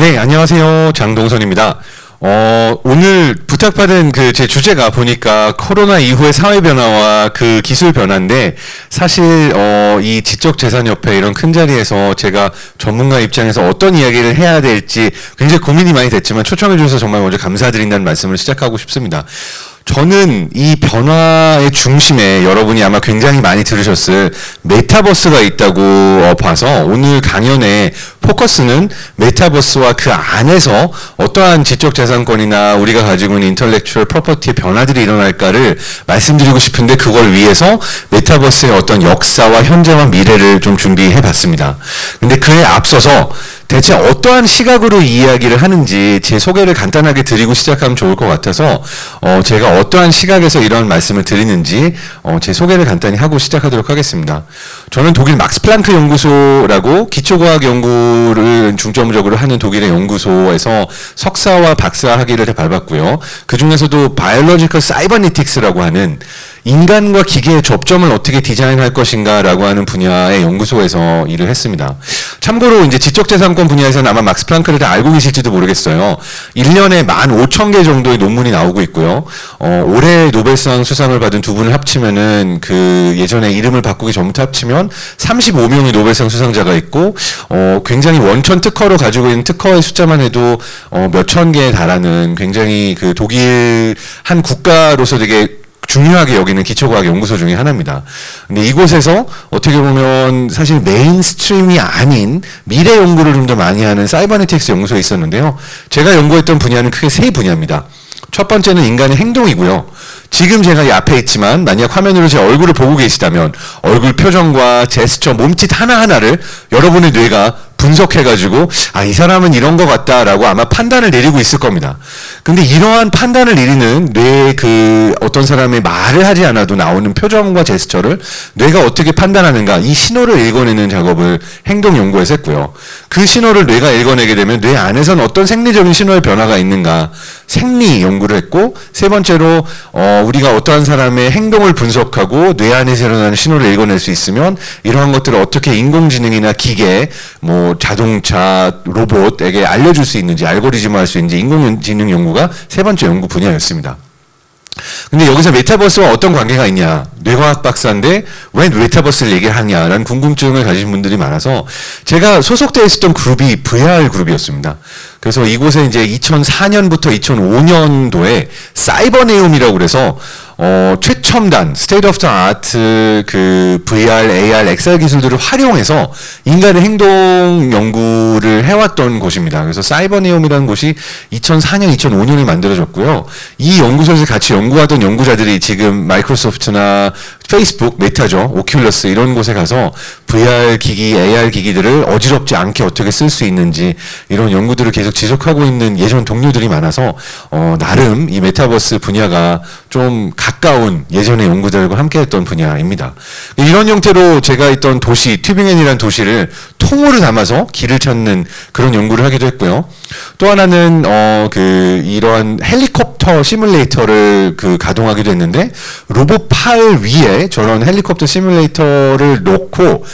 네, 안녕하세요. 장동선입니다. 오늘 부탁받은 제 주제가 보니까 코로나 이후의 사회 변화와 그 기술 변화인데, 사실, 이 지적재산협회 이런 큰 자리에서 제가 전문가 입장에서 어떤 이야기를 해야 될지 굉장히 고민이 많이 됐지만 초청해주셔서 정말 먼저 감사드린다는 말씀을 시작하고 싶습니다. 저는 이 변화의 중심에 여러분이 아마 굉장히 많이 들으셨을 메타버스가 있다고 봐서 오늘 강연의 포커스는 메타버스와 그 안에서 어떠한 지적재산권이나 우리가 가지고 있는 인텔렉추얼 프로퍼티의 변화들이 일어날까를 말씀드리고 싶은데, 그걸 위해서 메타버스의 어떤 역사와 현재와 미래를 좀 준비해 봤습니다. 근데 그에 앞서서 대체 어떠한 시각으로 이 이야기를 하는지 제 소개를 간단하게 드리고 시작하면 좋을 것 같아서 제가 어떠한 시각에서 이런 말씀을 드리는지 제 소개를 간단히 하고 시작하도록 하겠습니다. 저는 독일 막스 플랑크 연구소라고 기초과학 연구를 중점적으로 하는 독일의 연구소에서 석사와 박사 학위를 밟았고요. 그 중에서도 바이올로지컬 사이버네틱스라고 하는 인간과 기계의 접점을 어떻게 디자인할 것인가라고 하는 분야의 연구소에서 일을 했습니다. 참고로 이제 지적재산권 분야에서는 아마 막스 플랑크를 다 알고 계실지도 모르겠어요. 1년에 15,000개 정도의 논문이 나오고 있고요. 올해 노벨상 수상을 받은 두 분을 합치면은 그 예전에 이름을 바꾸기 전부터 합치면 35명의 노벨상 수상자가 있고, 굉장히 원천 특허로 가지고 있는 특허의 숫자만 해도 몇천 개에 달하는 굉장히 그 독일 한 국가로서 되게 중요하게 여기는 기초과학 연구소 중에 하나입니다. 근데 이곳에서 어떻게 보면 사실 메인스트림이 아닌 미래 연구를 좀 더 많이 하는 사이버네틱스 연구소에 있었는데요. 제가 연구했던 분야는 크게 세 분야입니다. 첫 번째는 인간의 행동이고요. 지금 제가 이 앞에 있지만 만약 화면으로 제 얼굴을 보고 계시다면 얼굴 표정과 제스처, 몸짓 하나하나를 여러분의 뇌가 분석해가지고 이 사람은 이런 것 같다라고 아마 판단을 내리고 있을 겁니다. 근데 이러한 판단을 내리는 뇌의 어떤 사람의 말을 하지 않아도 나오는 표정과 제스처를 뇌가 어떻게 판단하는가, 이 신호를 읽어내는 작업을 행동 연구에서 했고요. 그 신호를 뇌가 읽어내게 되면 뇌 안에서는 어떤 생리적인 신호의 변화가 있는가, 생리 연구를 했고, 세 번째로 우리가 어떠한 사람의 행동을 분석하고 뇌 안에서 일어나는 신호를 읽어낼 수 있으면 이러한 것들을 어떻게 인공지능이나 기계, 자동차, 로봇에게 알려줄 수 있는지, 알고리즘화할 수 있는지 인공지능 연구가 세 번째 연구 분야였습니다. 근데 여기서 메타버스와 어떤 관계가 있냐, 뇌과학 박사인데 왜 메타버스를 얘기를 하냐라는 궁금증을 가지신 분들이 많아서 제가 소속되어 있었던 그룹이 VR 그룹이었습니다. 그래서 이곳에 이제 2004년부터 2005년도에 사이버네옴이라고 그래서 최첨단 스테이트 오브 더 아트 VR, AR, XR 기술들을 활용해서 인간의 행동 연구를 해왔던 곳입니다. 그래서 사이버네옴이라는 곳이 2004년, 2005년에 만들어졌고요. 이 연구소에서 같이 연구하던 연구자들이 지금 마이크로소프트나 페이스북, 메타죠, 오큘러스 이런 곳에 가서 VR 기기, AR 기기들을 어지럽지 않게 어떻게 쓸 수 있는지 이런 연구들을 계속 지속하고 있는 예전 동료들이 많아서 나름 이 메타버스 분야가 좀 가까운 예전의 연구들과 함께했던 분야입니다. 이런 형태로 제가 있던 도시, 튜빙엔이라는 도시를 통으로 담아서 길을 찾는 그런 연구를 하기도 했고요. 또 하나는 이러한 헬리콥터 시뮬레이터를 가동하기도 했는데, 로봇 팔 위에 저런 헬리콥터 시뮬레이터를 놓고,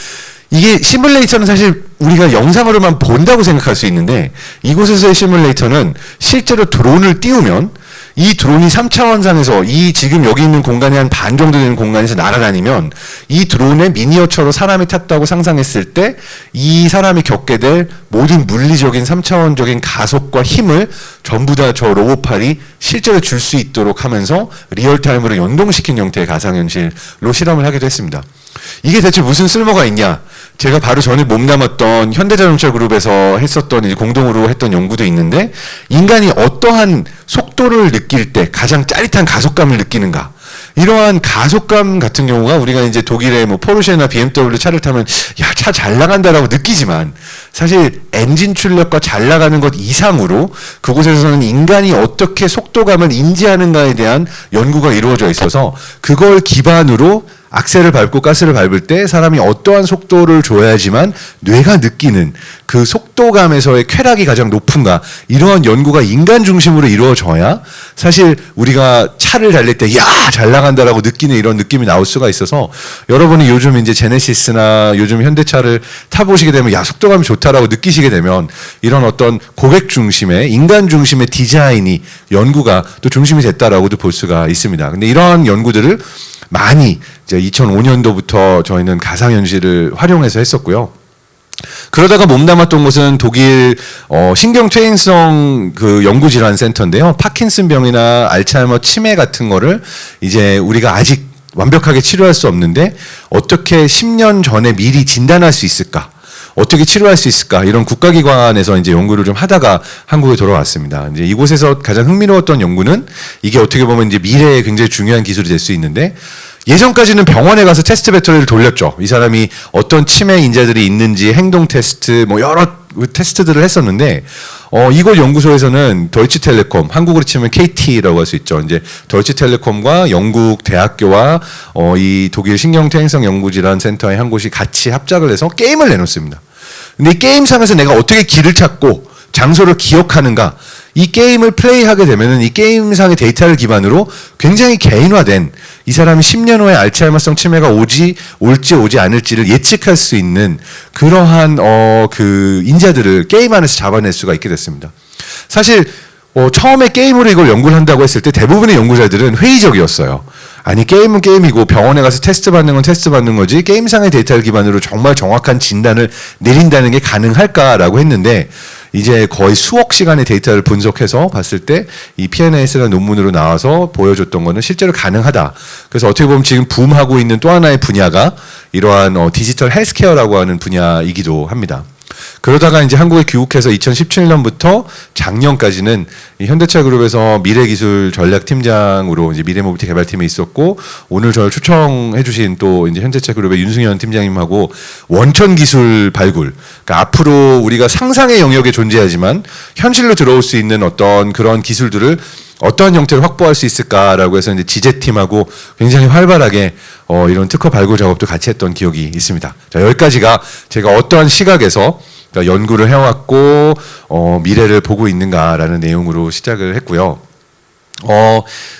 이게 시뮬레이터는 사실 우리가 영상으로만 본다고 생각할 수 있는데, 이곳에서의 시뮬레이터는 실제로 드론을 띄우면 이 드론이 3차원상에서 이 지금 여기 있는 공간이 한 반 정도 되는 공간에서 날아다니면 이 드론의 미니어처로 사람이 탔다고 상상했을 때 이 사람이 겪게 될 모든 물리적인 3차원적인 가속과 힘을 전부 다 저 로봇팔이 실제로 줄 수 있도록 하면서 리얼타임으로 연동시킨 형태의 가상현실로 실험을 하기도 했습니다. 이게 대체 무슨 쓸모가 있냐? 제가 바로 전에 몸담았던 현대자동차 그룹에서 했었던 이제 공동으로 했던 연구도 있는데, 인간이 어떠한 속도를 느낄 때 가장 짜릿한 가속감을 느끼는가? 이러한 가속감 같은 경우가 우리가 이제 독일의 포르쉐나 BMW 차를 타면 차 잘 나간다라고 느끼지만, 사실 엔진 출력과 잘 나가는 것 이상으로 그곳에서는 인간이 어떻게 속도감을 인지하는가에 대한 연구가 이루어져 있어서 그걸 기반으로 악셀을 밟고 가스를 밟을 때 사람이 어떠한 속도를 줘야지만 뇌가 느끼는 그 속도감에서의 쾌락이 가장 높은가, 이러한 연구가 인간 중심으로 이루어져야 사실 우리가 차를 달릴 때 야, 잘 나간다라고 느끼는 이런 느낌이 나올 수가 있어서, 여러분이 요즘 이제 제네시스나 요즘 현대차를 타보시게 되면 야, 속도감이 좋다라고 느끼시게 되면 이런 어떤 고객 중심의, 인간 중심의 디자인이, 연구가 또 중심이 됐다라고도 볼 수가 있습니다. 근데 이러한 연구들을 많이 이제 2005년도부터 저희는 가상현실을 활용해서 했었고요. 그러다가 몸담았던 곳은 독일 신경퇴행성 그 연구질환센터인데요. 파킨슨병이나 알츠하이머 치매 같은 거를 이제 우리가 아직 완벽하게 치료할 수 없는데 어떻게 10년 전에 미리 진단할 수 있을까? 어떻게 치료할 수 있을까? 이런 국가기관에서 이제 연구를 좀 하다가 한국에 돌아왔습니다. 이제 이곳에서 가장 흥미로웠던 연구는 이게 어떻게 보면 이제 미래에 굉장히 중요한 기술이 될 수 있는데, 예전까지는 병원에 가서 테스트 배터리를 돌렸죠. 이 사람이 어떤 치매 인자들이 있는지 행동 테스트, 뭐 여러 테스트들을 했었는데, 이곳 연구소에서는 deutsche텔레콤, 한국으로 치면 KT라고 할 수 있죠. 이제 deutsche텔레콤과 영국 대학교와 이 독일 신경퇴행성 연구질환 센터의 한 곳이 같이 합작을 해서 게임을 내놓습니다. 근데 이 게임상에서 내가 어떻게 길을 찾고 장소를 기억하는가, 이 게임을 플레이하게 되면은 이 게임상의 데이터를 기반으로 굉장히 개인화된, 이 사람이 10년 후에 알츠하이머성 치매가 올지 오지 않을지를 예측할 수 있는 그러한 그 인자들을 게임 안에서 잡아낼 수가 있게 됐습니다. 사실 처음에 게임으로 이걸 연구를 한다고 했을 때 대부분의 연구자들은 회의적이었어요. 아니, 게임은 게임이고 병원에 가서 테스트 받는 건 테스트 받는 거지 게임상의 데이터를 기반으로 정말 정확한 진단을 내린다는 게 가능할까라고 했는데, 이제 거의 수억 시간의 데이터를 분석해서 봤을 때 이 PNAS라는 논문으로 나와서 보여줬던 거는 실제로 가능하다. 그래서 어떻게 보면 지금 붐하고 있는 또 하나의 분야가 이러한 디지털 헬스케어라고 하는 분야이기도 합니다. 그러다가 이제 한국에 귀국해서 2017년부터 작년까지는 이 현대차 그룹에서 미래기술 전략팀장으로 이제 미래모빌티 개발팀에 있었고, 오늘 저를 초청해주신 또 이제 현대차 그룹의 윤승현 팀장님하고 원천 기술 발굴, 그러니까 앞으로 우리가 상상의 영역에 존재하지만 현실로 들어올 수 있는 어떤 그런 기술들을 어떠한 형태로 확보할 수 있을까라고 해서 이제 지재팀하고 굉장히 활발하게 이런 특허 발굴 작업도 같이 했던 기억이 있습니다. 자, 여기까지가 제가 어떠한 시각에서 그러니까 연구를 해왔고 미래를 보고 있는가라는 내용으로 시작을 했고요.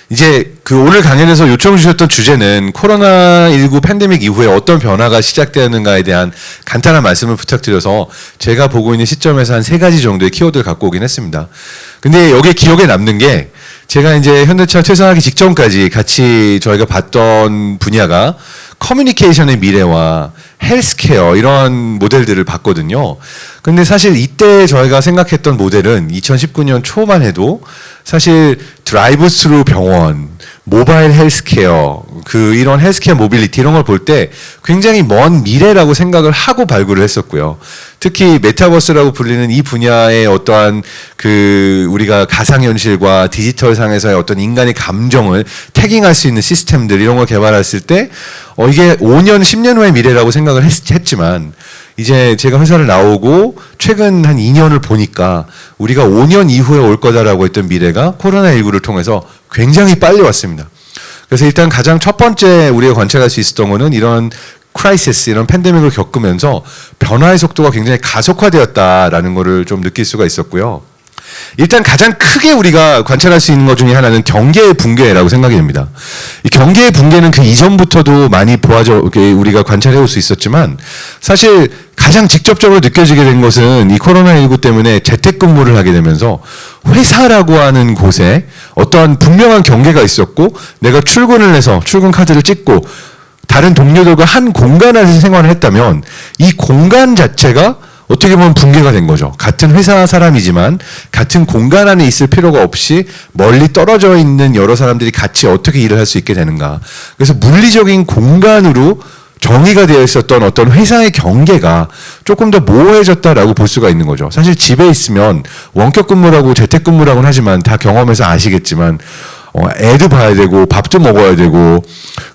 이제 그 오늘 강연에서 요청 주셨던 주제는 코로나19 팬데믹 이후에 어떤 변화가 시작되었는가에 대한 간단한 말씀을 부탁드려서 제가 보고 있는 시점에서 한 3가지 정도의 키워드를 갖고 오긴 했습니다. 근데 여기에 기억에 남는 게, 제가 이제 현대차 퇴사하기 직전까지 같이 저희가 봤던 분야가 커뮤니케이션의 미래와 헬스케어, 이런 모델들을 봤거든요. 근데 사실 이때 저희가 생각했던 모델은 2019년 초만 해도 사실 드라이브 스루 병원, 모바일 헬스케어, 이런 헬스케어 모빌리티 이런 걸 볼 때 굉장히 먼 미래라고 생각을 하고 발굴을 했었고요. 특히 메타버스라고 불리는 이 분야의 어떠한 우리가 가상현실과 디지털 상에서의 어떤 인간의 감정을 태깅할 수 있는 시스템들, 이런 걸 개발했을 때 이게 5년, 10년 후의 미래라고 생각을 했지만, 이제 제가 회사를 나오고 최근 한 2년을 보니까 우리가 5년 이후에 올 거다라고 했던 미래가 코로나19를 통해서 굉장히 빨리 왔습니다. 그래서 일단 가장 첫 번째 우리가 관찰할 수 있었던 거는 이런 크라이시스, 이런 팬데믹을 겪으면서 변화의 속도가 굉장히 가속화되었다라는 거를 좀 느낄 수가 있었고요. 일단 가장 크게 우리가 관찰할 수 있는 것 중에 하나는 경계의 붕괴라고 생각이 됩니다. 이 경계의 붕괴는 그 이전부터도 많이 우리가 관찰해 올 수 있었지만, 사실 가장 직접적으로 느껴지게 된 것은 이 코로나19 때문에 재택근무를 하게 되면서 회사라고 하는 곳에 어떠한 분명한 경계가 있었고, 내가 출근을 해서 출근 카드를 찍고 다른 동료들과 한 공간 안에서 생활을 했다면 이 공간 자체가 어떻게 보면 붕괴가 된 거죠. 같은 회사 사람이지만 같은 공간 안에 있을 필요가 없이 멀리 떨어져 있는 여러 사람들이 같이 어떻게 일을 할 수 있게 되는가. 그래서 물리적인 공간으로 정의가 되어 있었던 어떤 회사의 경계가 조금 더 모호해졌다라고 볼 수가 있는 거죠. 사실 집에 있으면 원격 근무라고 재택 근무라고는 하지만 다 경험해서 아시겠지만 애도 봐야 되고 밥도 먹어야 되고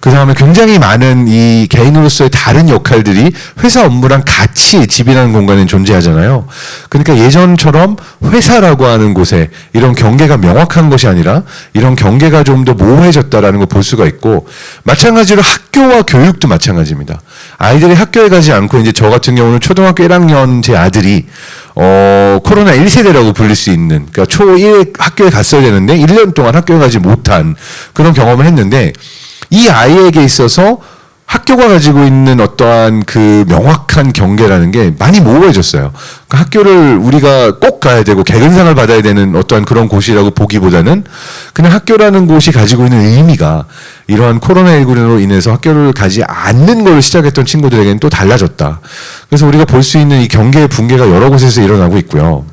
그 다음에 굉장히 많은 이 개인으로서의 다른 역할들이 회사 업무랑 같이 집이라는 공간에 존재하잖아요. 그러니까 예전처럼 회사라고 하는 곳에 이런 경계가 명확한 것이 아니라 이런 경계가 좀 더 모호해졌다라는 걸 볼 수가 있고, 마찬가지로 학교와 교육도 마찬가지입니다. 아이들이 학교에 가지 않고 이제 저 같은 경우는 초등학교 1학년 제 아들이 코로나 1세대라고 불릴 수 있는, 그러니까 초1 학교에 갔어야 되는데 1년 동안 학교에 가지 못한 그런 경험을 했는데, 이 아이에게 있어서 학교가 가지고 있는 어떠한 그 명확한 경계라는 게 많이 모호해졌어요. 그러니까 학교를 우리가 꼭 가야 되고 개근상을 받아야 되는 어떠한 그런 곳이라고 보기보다는 그냥 학교라는 곳이 가지고 있는 의미가 이러한 코로나19로 인해서 학교를 가지 않는 걸 시작했던 친구들에게는 또 달라졌다. 그래서 우리가 볼 수 있는 이 경계의 붕괴가 여러 곳에서 일어나고 있고요.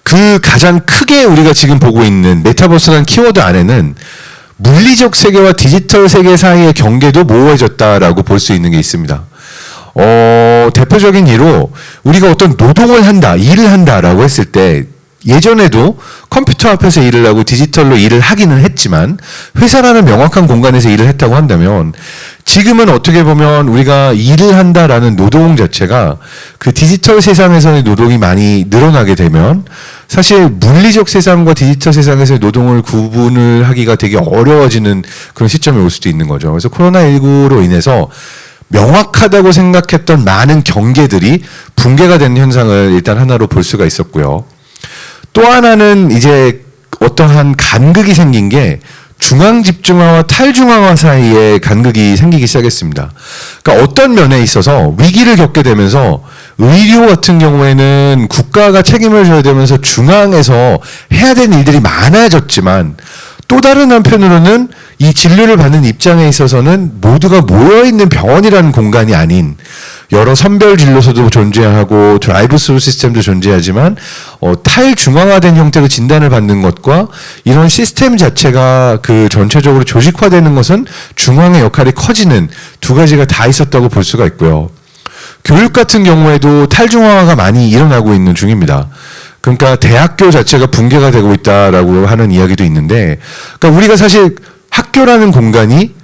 그 가장 크게 우리가 지금 보고 있는 메타버스라는 키워드 안에는 물리적 세계와 디지털 세계 사이의 경계도 모호해졌다라고 볼 수 있는 게 있습니다. 대표적인 예로 우리가 어떤 노동을 한다, 일을 한다라고 했을 때 예전에도 컴퓨터 앞에서 일을 하고 디지털로 일을 하기는 했지만 회사라는 명확한 공간에서 일을 했다고 한다면, 지금은 어떻게 보면 우리가 일을 한다라는 노동 자체가 그 디지털 세상에서의 노동이 많이 늘어나게 되면 사실 물리적 세상과 디지털 세상에서의 노동을 구분을 하기가 되게 어려워지는 그런 시점이 올 수도 있는 거죠. 그래서 코로나19로 인해서 명확하다고 생각했던 많은 경계들이 붕괴가 되는 현상을 일단 하나로 볼 수가 있었고요. 또 하나는 이제 어떠한 간극이 생긴 게 중앙집중화와 탈중앙화 사이에 간극이 생기기 시작했습니다. 그러니까 어떤 면에 있어서 위기를 겪게 되면서 의료 같은 경우에는 국가가 책임을 져야 되면서 중앙에서 해야 되는 일들이 많아졌지만, 또 다른 한편으로는 이 진료를 받는 입장에 있어서는 모두가 모여있는 병원이라는 공간이 아닌 여러 선별 진료소도 존재하고 드라이브 스루 시스템도 존재하지만 탈중앙화된 형태로 진단을 받는 것과 이런 시스템 자체가 그 전체적으로 조직화되는 것은 중앙의 역할이 커지는 두 가지가 다 있었다고 볼 수가 있고요. 교육 같은 경우에도 탈중앙화가 많이 일어나고 있는 중입니다. 그러니까 대학교 자체가 붕괴가 되고 있다라고 하는 이야기도 있는데, 그러니까 우리가 사실 학교라는 공간이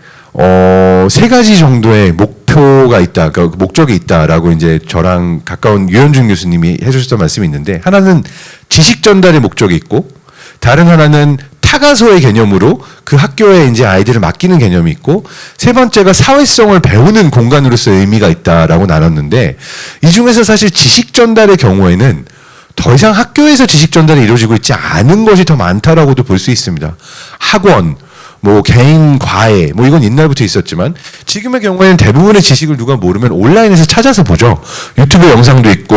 세 가지 정도의 목표가 있다, 그러니까 목적이 있다라고 이제 저랑 가까운 유현중 교수님이 해주셨던 말씀이 있는데, 하나는 지식 전달의 목적이 있고, 다른 하나는 타가소의 개념으로 그 학교에 이제 아이들을 맡기는 개념이 있고, 세 번째가 사회성을 배우는 공간으로서의 의미가 있다라고 나눴는데, 이 중에서 사실 지식 전달의 경우에는 더 이상 학교에서 지식 전달이 이루어지고 있지 않은 것이 더 많다라고도 볼 수 있습니다. 학원, 뭐 개인 과외, 뭐 이건 옛날부터 있었지만 지금의 경우에는 대부분의 지식을 누가 모르면 온라인에서 찾아서 보죠. 유튜브 영상도 있고,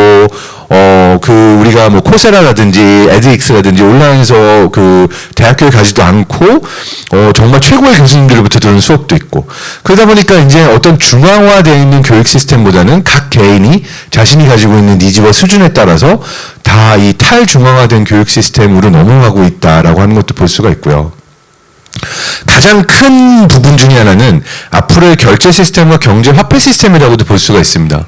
우리가 뭐 코세라라든지 에드익스라든지 온라인에서 그 대학교에 가지도 않고 정말 최고의 교수님들로부터 들은 수업도 있고, 그러다 보니까 이제 어떤 중앙화되어 있는 교육 시스템보다는 각 개인이 자신이 가지고 있는 니즈와 수준에 따라서 다 이 탈중앙화된 교육 시스템으로 넘어가고 있다라고 하는 것도 볼 수가 있고요. 가장 큰 부분 중에 하나는 앞으로의 결제 시스템과 경제 화폐 시스템이라고도 볼 수가 있습니다.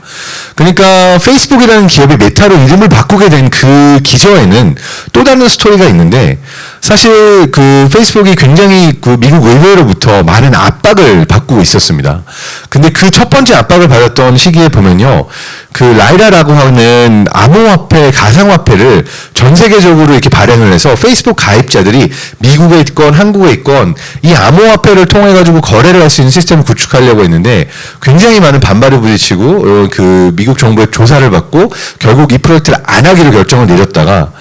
그러니까 페이스북이라는 기업이 메타로 이름을 바꾸게 된 그 기저에는 또 다른 스토리가 있는데, 사실 그 페이스북이 굉장히 그 미국 의회로부터 많은 압박을 받고 있었습니다. 근데 그 첫 번째 압박을 받았던 시기에 보면요, 그 라이라라고 하는 암호화폐, 가상화폐를 전 세계적으로 이렇게 발행을 해서 페이스북 가입자들이 미국에 있건 한국에 있건 이 암호화폐를 통해 가지고 거래를 할 수 있는 시스템을 구축하려고 했는데 굉장히 많은 반발을 부딪히고 그 미국 정부의 조사를 받고 결국 이 프로젝트를 안 하기로 결정을 내렸다가,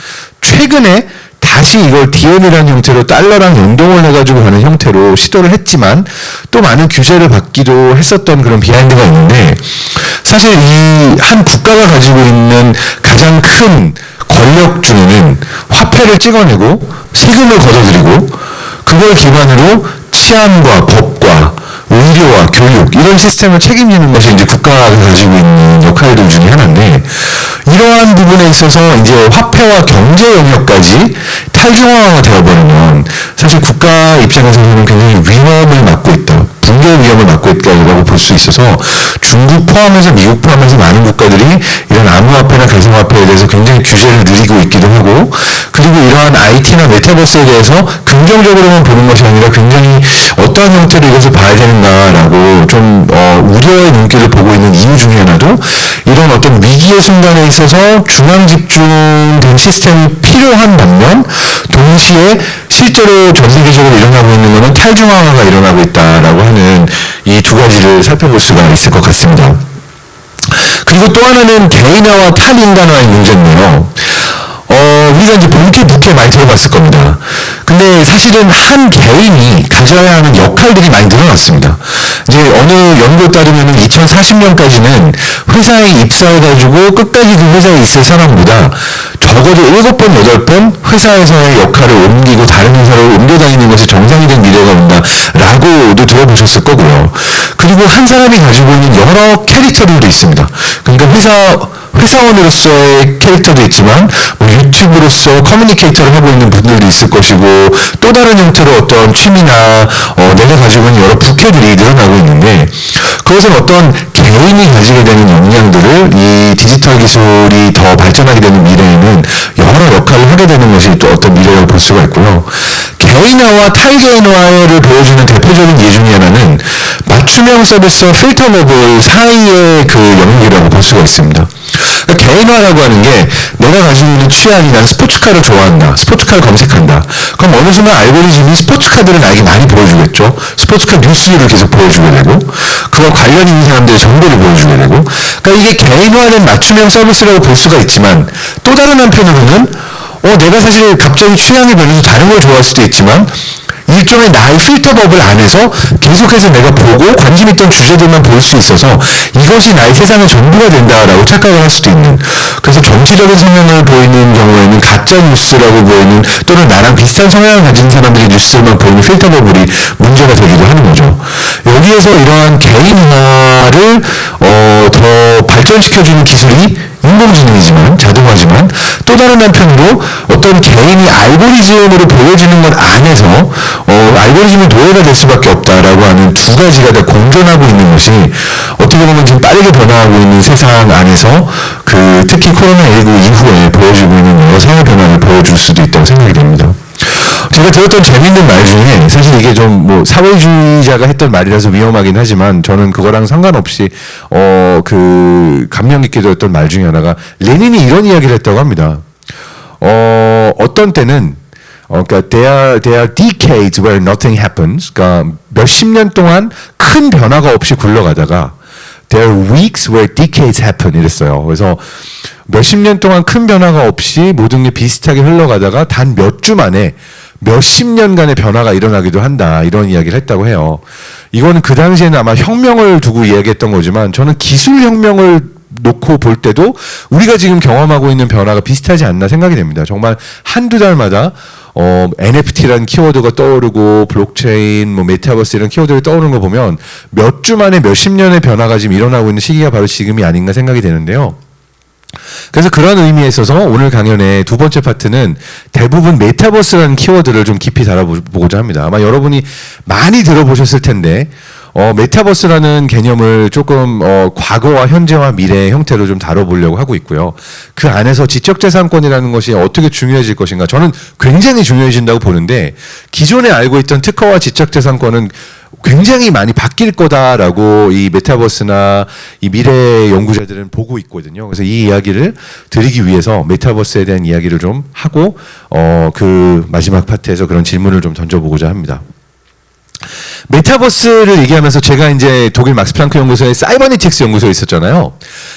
최근에 다시 이걸 DM이라는 형태로 달러랑 연동을 해가지고 하는 형태로 시도를 했지만 또 많은 규제를 받기도 했었던 그런 비하인드가 있는데, 사실 이 한 국가가 가지고 있는 가장 큰 권력 중에는 화폐를 찍어내고 세금을 걷어들이고 그걸 기반으로 치안과 법과 의료와 교육 이런 시스템을 책임지는 것이 이제 국가가 가지고 있는 역할들 중에 하나인데, 이러한 부분에 있어서 이제 화폐와 경제 영역까지 탈중앙화가 되어버리면 사실 국가 입장에서는 굉장히 위험을 맞고 있다, 붕괴 위험을 맞고 있다고 볼 수 있어서 중국 포함해서 미국 포함해서 많은 국가들이 이런 암호화폐나 가상화폐에 대해서 굉장히 규제를 늘리고 있기도 하고, 그리고 이러한 IT나 메타버스에 대해서 긍정적으로만 보는 것이 아니라 굉장히 어떠한 형태로 이것을 봐야 되는가라고 좀 우려의 눈길을 보고 있는 이유 중에 하나도 이런 어떤 위기의 순간에 있어서 중앙 집중된 시스템이 필요한 반면 동시에 실제로 전 세계적으로 일어나고 있는 것은 탈중앙화가 일어나고 있다라고 하는 이 두 가지를 살펴볼 수가 있을 것 같습니다. 그리고 또 하나는 개인화와 탈인간화의 문제인데요. 우리가 이제 본캐, 부캐 많이 들어봤을 겁니다. 근데 사실은 한 개인이 가져야 하는 역할들이 많이 늘어났습니다. 이제 어느 연구에 따르면 2040년까지는 회사에 입사해가지고 끝까지 그 회사에 있을 사람보다 적어도 7번, 8번 회사에서의 역할을 옮기고 다른 회사로 옮겨 다니는 것이 정상이 된 미래가 온다라고도 들어보셨을 거고요. 그리고 한 사람이 가지고 있는 여러 캐릭터들도 있습니다. 그러니까 회사원으로서의 캐릭터도 있지만 뭐 유튜브로서 커뮤니케이터를 하고 있는 분들도 있을 것이고, 또 다른 형태로 어떤 취미나 내가 가지고 있는 여러 부캐들이 늘어나고 있는데, 그것은 어떤 개인이 가지게 되는 역량들을 이 디지털 기술이 더 발전하게 되는 미래에는 여러 역할을 하게 되는 것이 또 어떤 미래라고 볼 수가 있고요. 개인화와 탈개인화를 보여주는 대표적인 예 중에 하나는 맞춤형 서비스와 필터 버블 사이의 그 영역이라고 볼 수가 있습니다. 그러니까 개인화라고 하는 게 내가 가지고 있는 취향이 난 스포츠카를 좋아한다. 스포츠카를 검색한다. 그럼 어느 순간 알고리즘이 스포츠카들을 나에게 많이 보여주겠죠. 스포츠카 뉴스를 계속 보여주게 되고 그와 관련 있는 사람들의 정보를 보여주게 되고, 그러니까 이게 개인화된 맞춤형 서비스라고 볼 수가 있지만, 또 다른 한편으로는 내가 사실 갑자기 취향이 변해서 다른 걸 좋아할 수도 있지만 일종의 나의 필터 버블 안에서 계속해서 내가 보고 관심 있던 주제들만 볼 수 있어서 이것이 나의 세상의 전부가 된다라고 착각을 할 수도 있는, 그래서 정치적인 성향을 보이는 경우에는 가짜 뉴스라고 보이는, 또는 나랑 비슷한 성향을 가진 사람들의 뉴스만 보이는 필터 버블이 문제가 되기도 하는 거죠. 여기에서 이러한 개인화를 더 발전시켜주는 기술이 인공지능이지만, 자동화지만, 또 다른 한편으로 어떤 개인이 알고리즘으로 보여지는 것 안에서 알고리즘이 노예가 될 수밖에 없다라고 하는 두 가지가 다 공존하고 있는 것이 어떻게 보면 지금 빠르게 변화하고 있는 세상 안에서 특히 코로나19 이후에 보여지고 있는 여러 사회 변화를 보여줄 수도 있다고 생각이 됩니다. 제가 들었던 재밌는 말 중에, 사실 이게 좀 뭐 사회주의자가 했던 말이라서 위험하긴 하지만 저는 그거랑 상관없이 감명 깊게 들었던 말 중에 하나가, 레닌이 이런 이야기를 했다고 합니다. 어떤 때는 그러니까 there are decades where nothing happens. 그러니까 몇십 년 동안 큰 변화가 없이 굴러가다가 there are weeks where decades happen 이랬어요. 그래서 몇십 년 동안 큰 변화가 없이 모든 게 비슷하게 흘러가다가 단 몇 주 만에 몇십 년간의 변화가 일어나기도 한다, 이런 이야기를 했다고 해요. 이거는 그 당시에는 아마 혁명을 두고 이야기했던 거지만, 저는 기술 혁명을 놓고 볼 때도 우리가 지금 경험하고 있는 변화가 비슷하지 않나 생각이 됩니다. 정말 한두 달마다 NFT라는 키워드가 떠오르고 블록체인, 메타버스 이런 키워드가 떠오르는 거 보면 몇 주 만에 몇십 년의 변화가 지금 일어나고 있는 시기가 바로 지금이 아닌가 생각이 되는데요. 그래서 그런 의미에 있어서 오늘 강연의 두 번째 파트는 대부분 메타버스라는 키워드를 좀 깊이 다뤄보고자 합니다. 아마 여러분이 많이 들어보셨을 텐데 메타버스라는 개념을 조금 과거와 현재와 미래의 형태로 좀 다뤄보려고 하고 있고요. 그 안에서 지적재산권이라는 것이 어떻게 중요해질 것인가, 저는 굉장히 중요해진다고 보는데, 기존에 알고 있던 특허와 지적재산권은 굉장히 많이 바뀔 거다라고 이 메타버스나 이 미래 연구자들은 보고 있거든요. 그래서 이 이야기를 드리기 위해서 메타버스에 대한 이야기를 좀 하고 그 마지막 파트에서 그런 질문을 좀 던져보고자 합니다. 메타버스를 얘기하면서 제가 이제 독일 막스 플랑크 연구소에 사이버네틱스 연구소에 있었잖아요.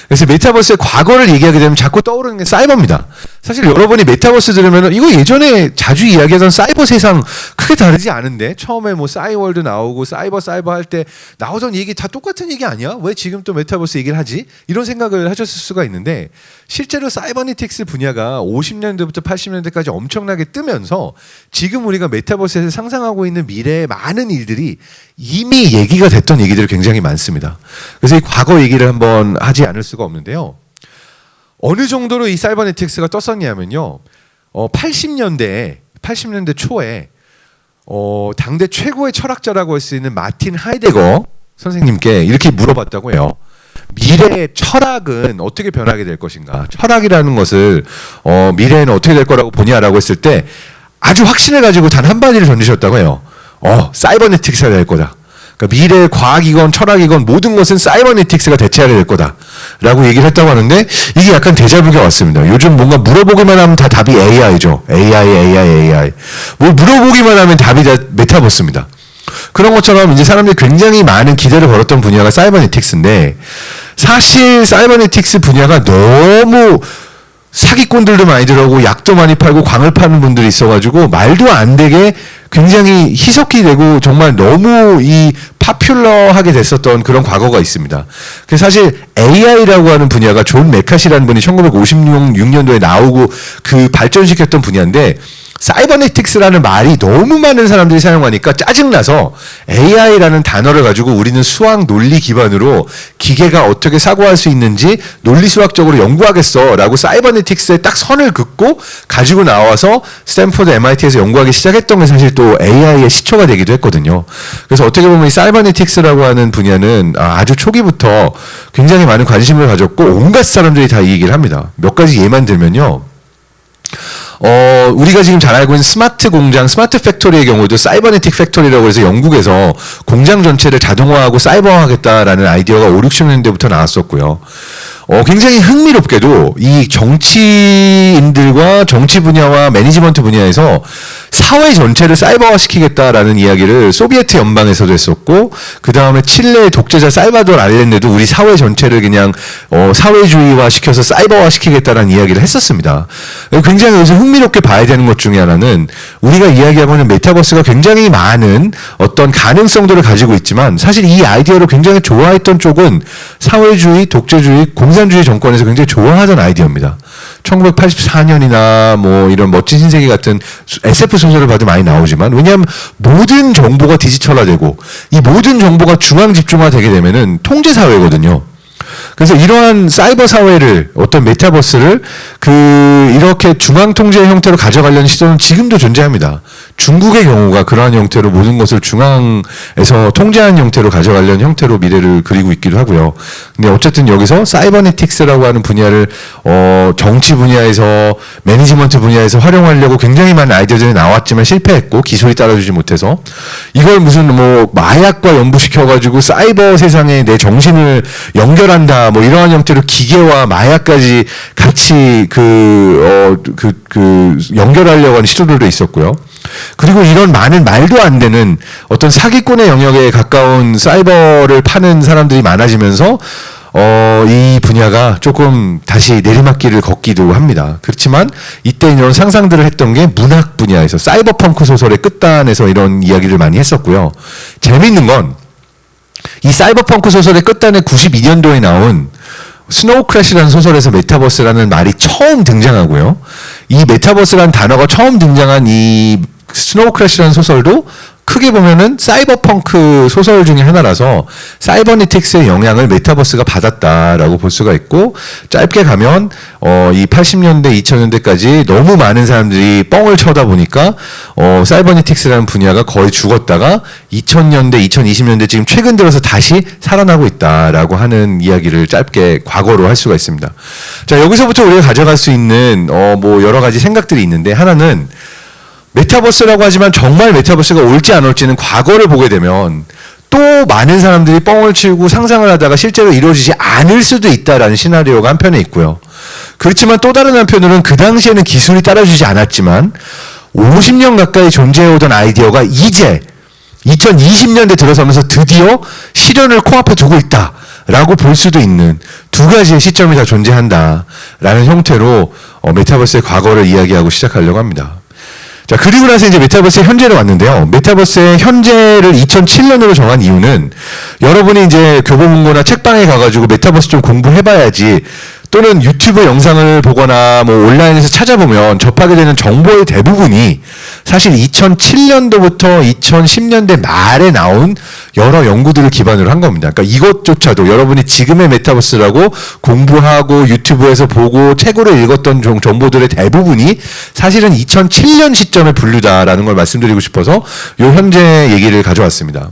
그래서 메타버스의 과거를 얘기하게 되면 자꾸 떠오르는 게 사이버입니다. 사실 여러분이 메타버스 들으면 이거 예전에 자주 이야기하던 사이버 세상 크게 다르지 않은데, 처음에 뭐 싸이월드 나오고 사이버 할 때 나오던 얘기 다 똑같은 얘기 아니야? 왜 지금 또 메타버스 얘기를 하지? 이런 생각을 하셨을 수가 있는데, 실제로 사이버네틱스 분야가 50년대부터 80년대까지 엄청나게 뜨면서 지금 우리가 메타버스에서 상상하고 있는 미래의 많은 일들이 이미 얘기가 됐던 얘기들이 굉장히 많습니다. 그래서 이 과거 얘기를 한번 하지 않을 수가 없는데요. 어느 정도로 이 사이버네틱스가 떴었냐면요. 80년대 초에 당대 최고의 철학자라고 할 수 있는 마틴 하이데거 선생님께 이렇게 물어봤다고 해요. 미래의 철학은 어떻게 변하게 될 것인가? 철학이라는 것을 미래에는 어떻게 될 거라고 보냐라고 했을 때 아주 확신을 가지고 단 한마디를 던지셨다고 해요. 사이버네틱스가 될 거다. 그러니까 미래의 과학이건 철학이건 모든 것은 사이버네틱스가 대체하게 될 거다라고 얘기를 했다고 하는데 이게 약간 데자뷰가 왔습니다. 요즘 뭔가 물어보기만 하면 다 답이 AI죠. AI. 뭘 물어보기만 하면 답이 다 메타버스입니다. 그런 것처럼 이제 사람들이 굉장히 많은 기대를 걸었던 분야가 사이버네틱스인데 사실 사이버네틱스 분야가 너무 사기꾼들도 많이 들어오고 약도 많이 팔고 광을 파는 분들이 있어가지고 말도 안 되게 굉장히 희석이 되고 정말 너무 이 파퓰러하게 됐었던 그런 과거가 있습니다. 그래서 사실 AI라고 하는 분야가 존 메카시라는 분이 1956년도에 나오고 그 발전시켰던 분야인데 사이버네틱스라는 말이 너무 많은 사람들이 사용하니까 짜증나서 AI라는 단어를 가지고 우리는 수학 논리 기반으로 기계가 어떻게 사고할 수 있는지 논리수학적으로 연구하겠어 라고 사이버네틱스에 딱 선을 긋고 가지고 나와서 스탠포드 MIT에서 연구하기 시작했던 게 사실 또 AI의 시초가 되기도 했거든요. 그래서 어떻게 보면 이 사이버네틱스라고 하는 분야는 아주 초기부터 굉장히 많은 관심을 가졌고 온갖 사람들이 다 이 얘기를 합니다. 몇 가지 예만 들면요. 우리가 지금 잘 알고 있는 스마트 공장, 스마트 팩토리의 경우도 사이버네틱 팩토리라고 해서 영국에서 공장 전체를 자동화하고 사이버화하겠다라는 아이디어가 5, 60년대부터 나왔었고요. 굉장히 흥미롭게도 이 정치인들과 정치 분야와 매니지먼트 분야에서 사회 전체를 사이버화 시키겠다라는 이야기를 소비에트 연방에서도 했었고 그 다음에 칠레의 독재자 살바도르 알렌데도 우리 사회 전체를 그냥 사회주의화 시켜서 사이버화 시키겠다라는 이야기를 했었습니다. 굉장히 여기서 흥미롭게 봐야 되는 것 중에 하나는 우리가 이야기하고 있는 메타버스가 굉장히 많은 어떤 가능성들을 가지고 있지만 사실 이 아이디어를 굉장히 좋아했던 쪽은 사회주의, 독재주의, 공산주의 정권에서 굉장히 좋아하던 아이디어입니다. 1984년이나 뭐 이런 멋진 신세계 같은 SF 소설을 봐도 많이 나오지만 왜냐하면 모든 정보가 디지털화되고 이 모든 정보가 중앙 집중화되게 되면은 통제 사회거든요. 그래서 이러한 사이버 사회를 어떤 메타버스를 이렇게 중앙 통제의 형태로 가져가려는 시도는 지금도 존재합니다. 중국의 경우가 그러한 형태로 모든 것을 중앙에서 통제하는 형태로 가져가려는 형태로 미래를 그리고 있기도 하고요. 근데 어쨌든 여기서 사이버네틱스라고 하는 분야를 정치 분야에서 매니지먼트 분야에서 활용하려고 굉장히 많은 아이디어들이 나왔지만 실패했고 기술이 따라주지 못해서 이걸 무슨 뭐 마약과 연부시켜가지고 사이버 세상에 내 정신을 연결한다 뭐 이러한 형태로 기계와 마약까지 같이 연결하려고 하는 시도들도 있었고요. 그리고 이런 많은 말도 안 되는 어떤 사기꾼의 영역에 가까운 사이버를 파는 사람들이 많아지면서 이 분야가 조금 다시 내리막길을 걷기도 합니다. 그렇지만 이때 이런 상상들을 했던 게 문학 분야에서 사이버펑크 소설의 끝단에서 이런 이야기를 많이 했었고요. 재미있는 건 이 사이버펑크 소설의 끝단에 92년도에 나온 스노우 크래시라는 소설에서 메타버스라는 말이 처음 등장하고요. 이 메타버스라는 단어가 처음 등장한 이 스노우 크래시라는 소설도 크게 보면은 사이버펑크 소설 중에 하나라서 사이버네틱스의 영향을 메타버스가 받았다라고 볼 수가 있고 짧게 가면 이 80년대 2000년대까지 너무 많은 사람들이 뻥을 쳐다 보니까 사이버네틱스라는 분야가 거의 죽었다가 2000년대 2020년대 지금 최근 들어서 다시 살아나고 있다라고 하는 이야기를 짧게 과거로 할 수가 있습니다. 자, 여기서부터 우리가 가져갈 수 있는 뭐 여러 가지 생각들이 있는데 하나는 메타버스라고 하지만 정말 메타버스가 올지 안 올지는 과거를 보게 되면 또 많은 사람들이 뻥을 치고 상상을 하다가 실제로 이루어지지 않을 수도 있다라는 시나리오가 한편에 있고요. 그렇지만 또 다른 한편으로는 그 당시에는 기술이 따라주지 않았지만 50년 가까이 존재해오던 아이디어가 이제 2020년대 들어서면서 드디어 실현을 코앞에 두고 있다라고 볼 수도 있는 두 가지의 시점이 다 존재한다라는 형태로 메타버스의 과거를 이야기하고 시작하려고 합니다. 자, 그리고 나서 이제 메타버스의 현재로 왔는데요. 메타버스의 현재를 2007년으로 정한 이유는 여러분이 이제 교보문고나 책방에 가가지고 메타버스 좀 공부해봐야지 또는 유튜브 영상을 보거나 뭐 온라인에서 찾아보면 접하게 되는 정보의 대부분이 사실 2007년도부터 2010년대 말에 나온 여러 연구들을 기반으로 한 겁니다. 그러니까 이것조차도 여러분이 지금의 메타버스라고 공부하고 유튜브에서 보고 책으로 읽었던 정보들의 대부분이 사실은 2007년 시점에 분류다라는 걸 말씀드리고 싶어서 요 현재 얘기를 가져왔습니다.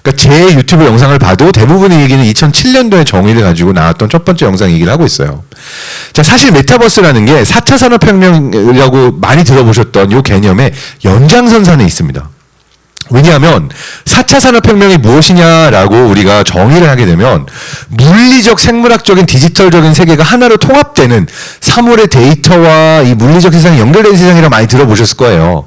그러니까 제 유튜브 영상을 봐도 대부분의 얘기는 2007년도의 정의를 가지고 나왔던 첫 번째 영상 얘기를 하고 있어요. 자, 사실 메타버스라는 게 4차 산업혁명이라고 많이 들어보셨던 이 개념의 연장선상에 있습니다. 왜냐하면 4차 산업혁명이 무엇이냐라고 우리가 정의를 하게 되면 물리적, 생물학적인, 디지털적인 세계가 하나로 통합되는 사물의 데이터와 이 물리적 세상이 연결된 세상이라 많이 들어보셨을 거예요.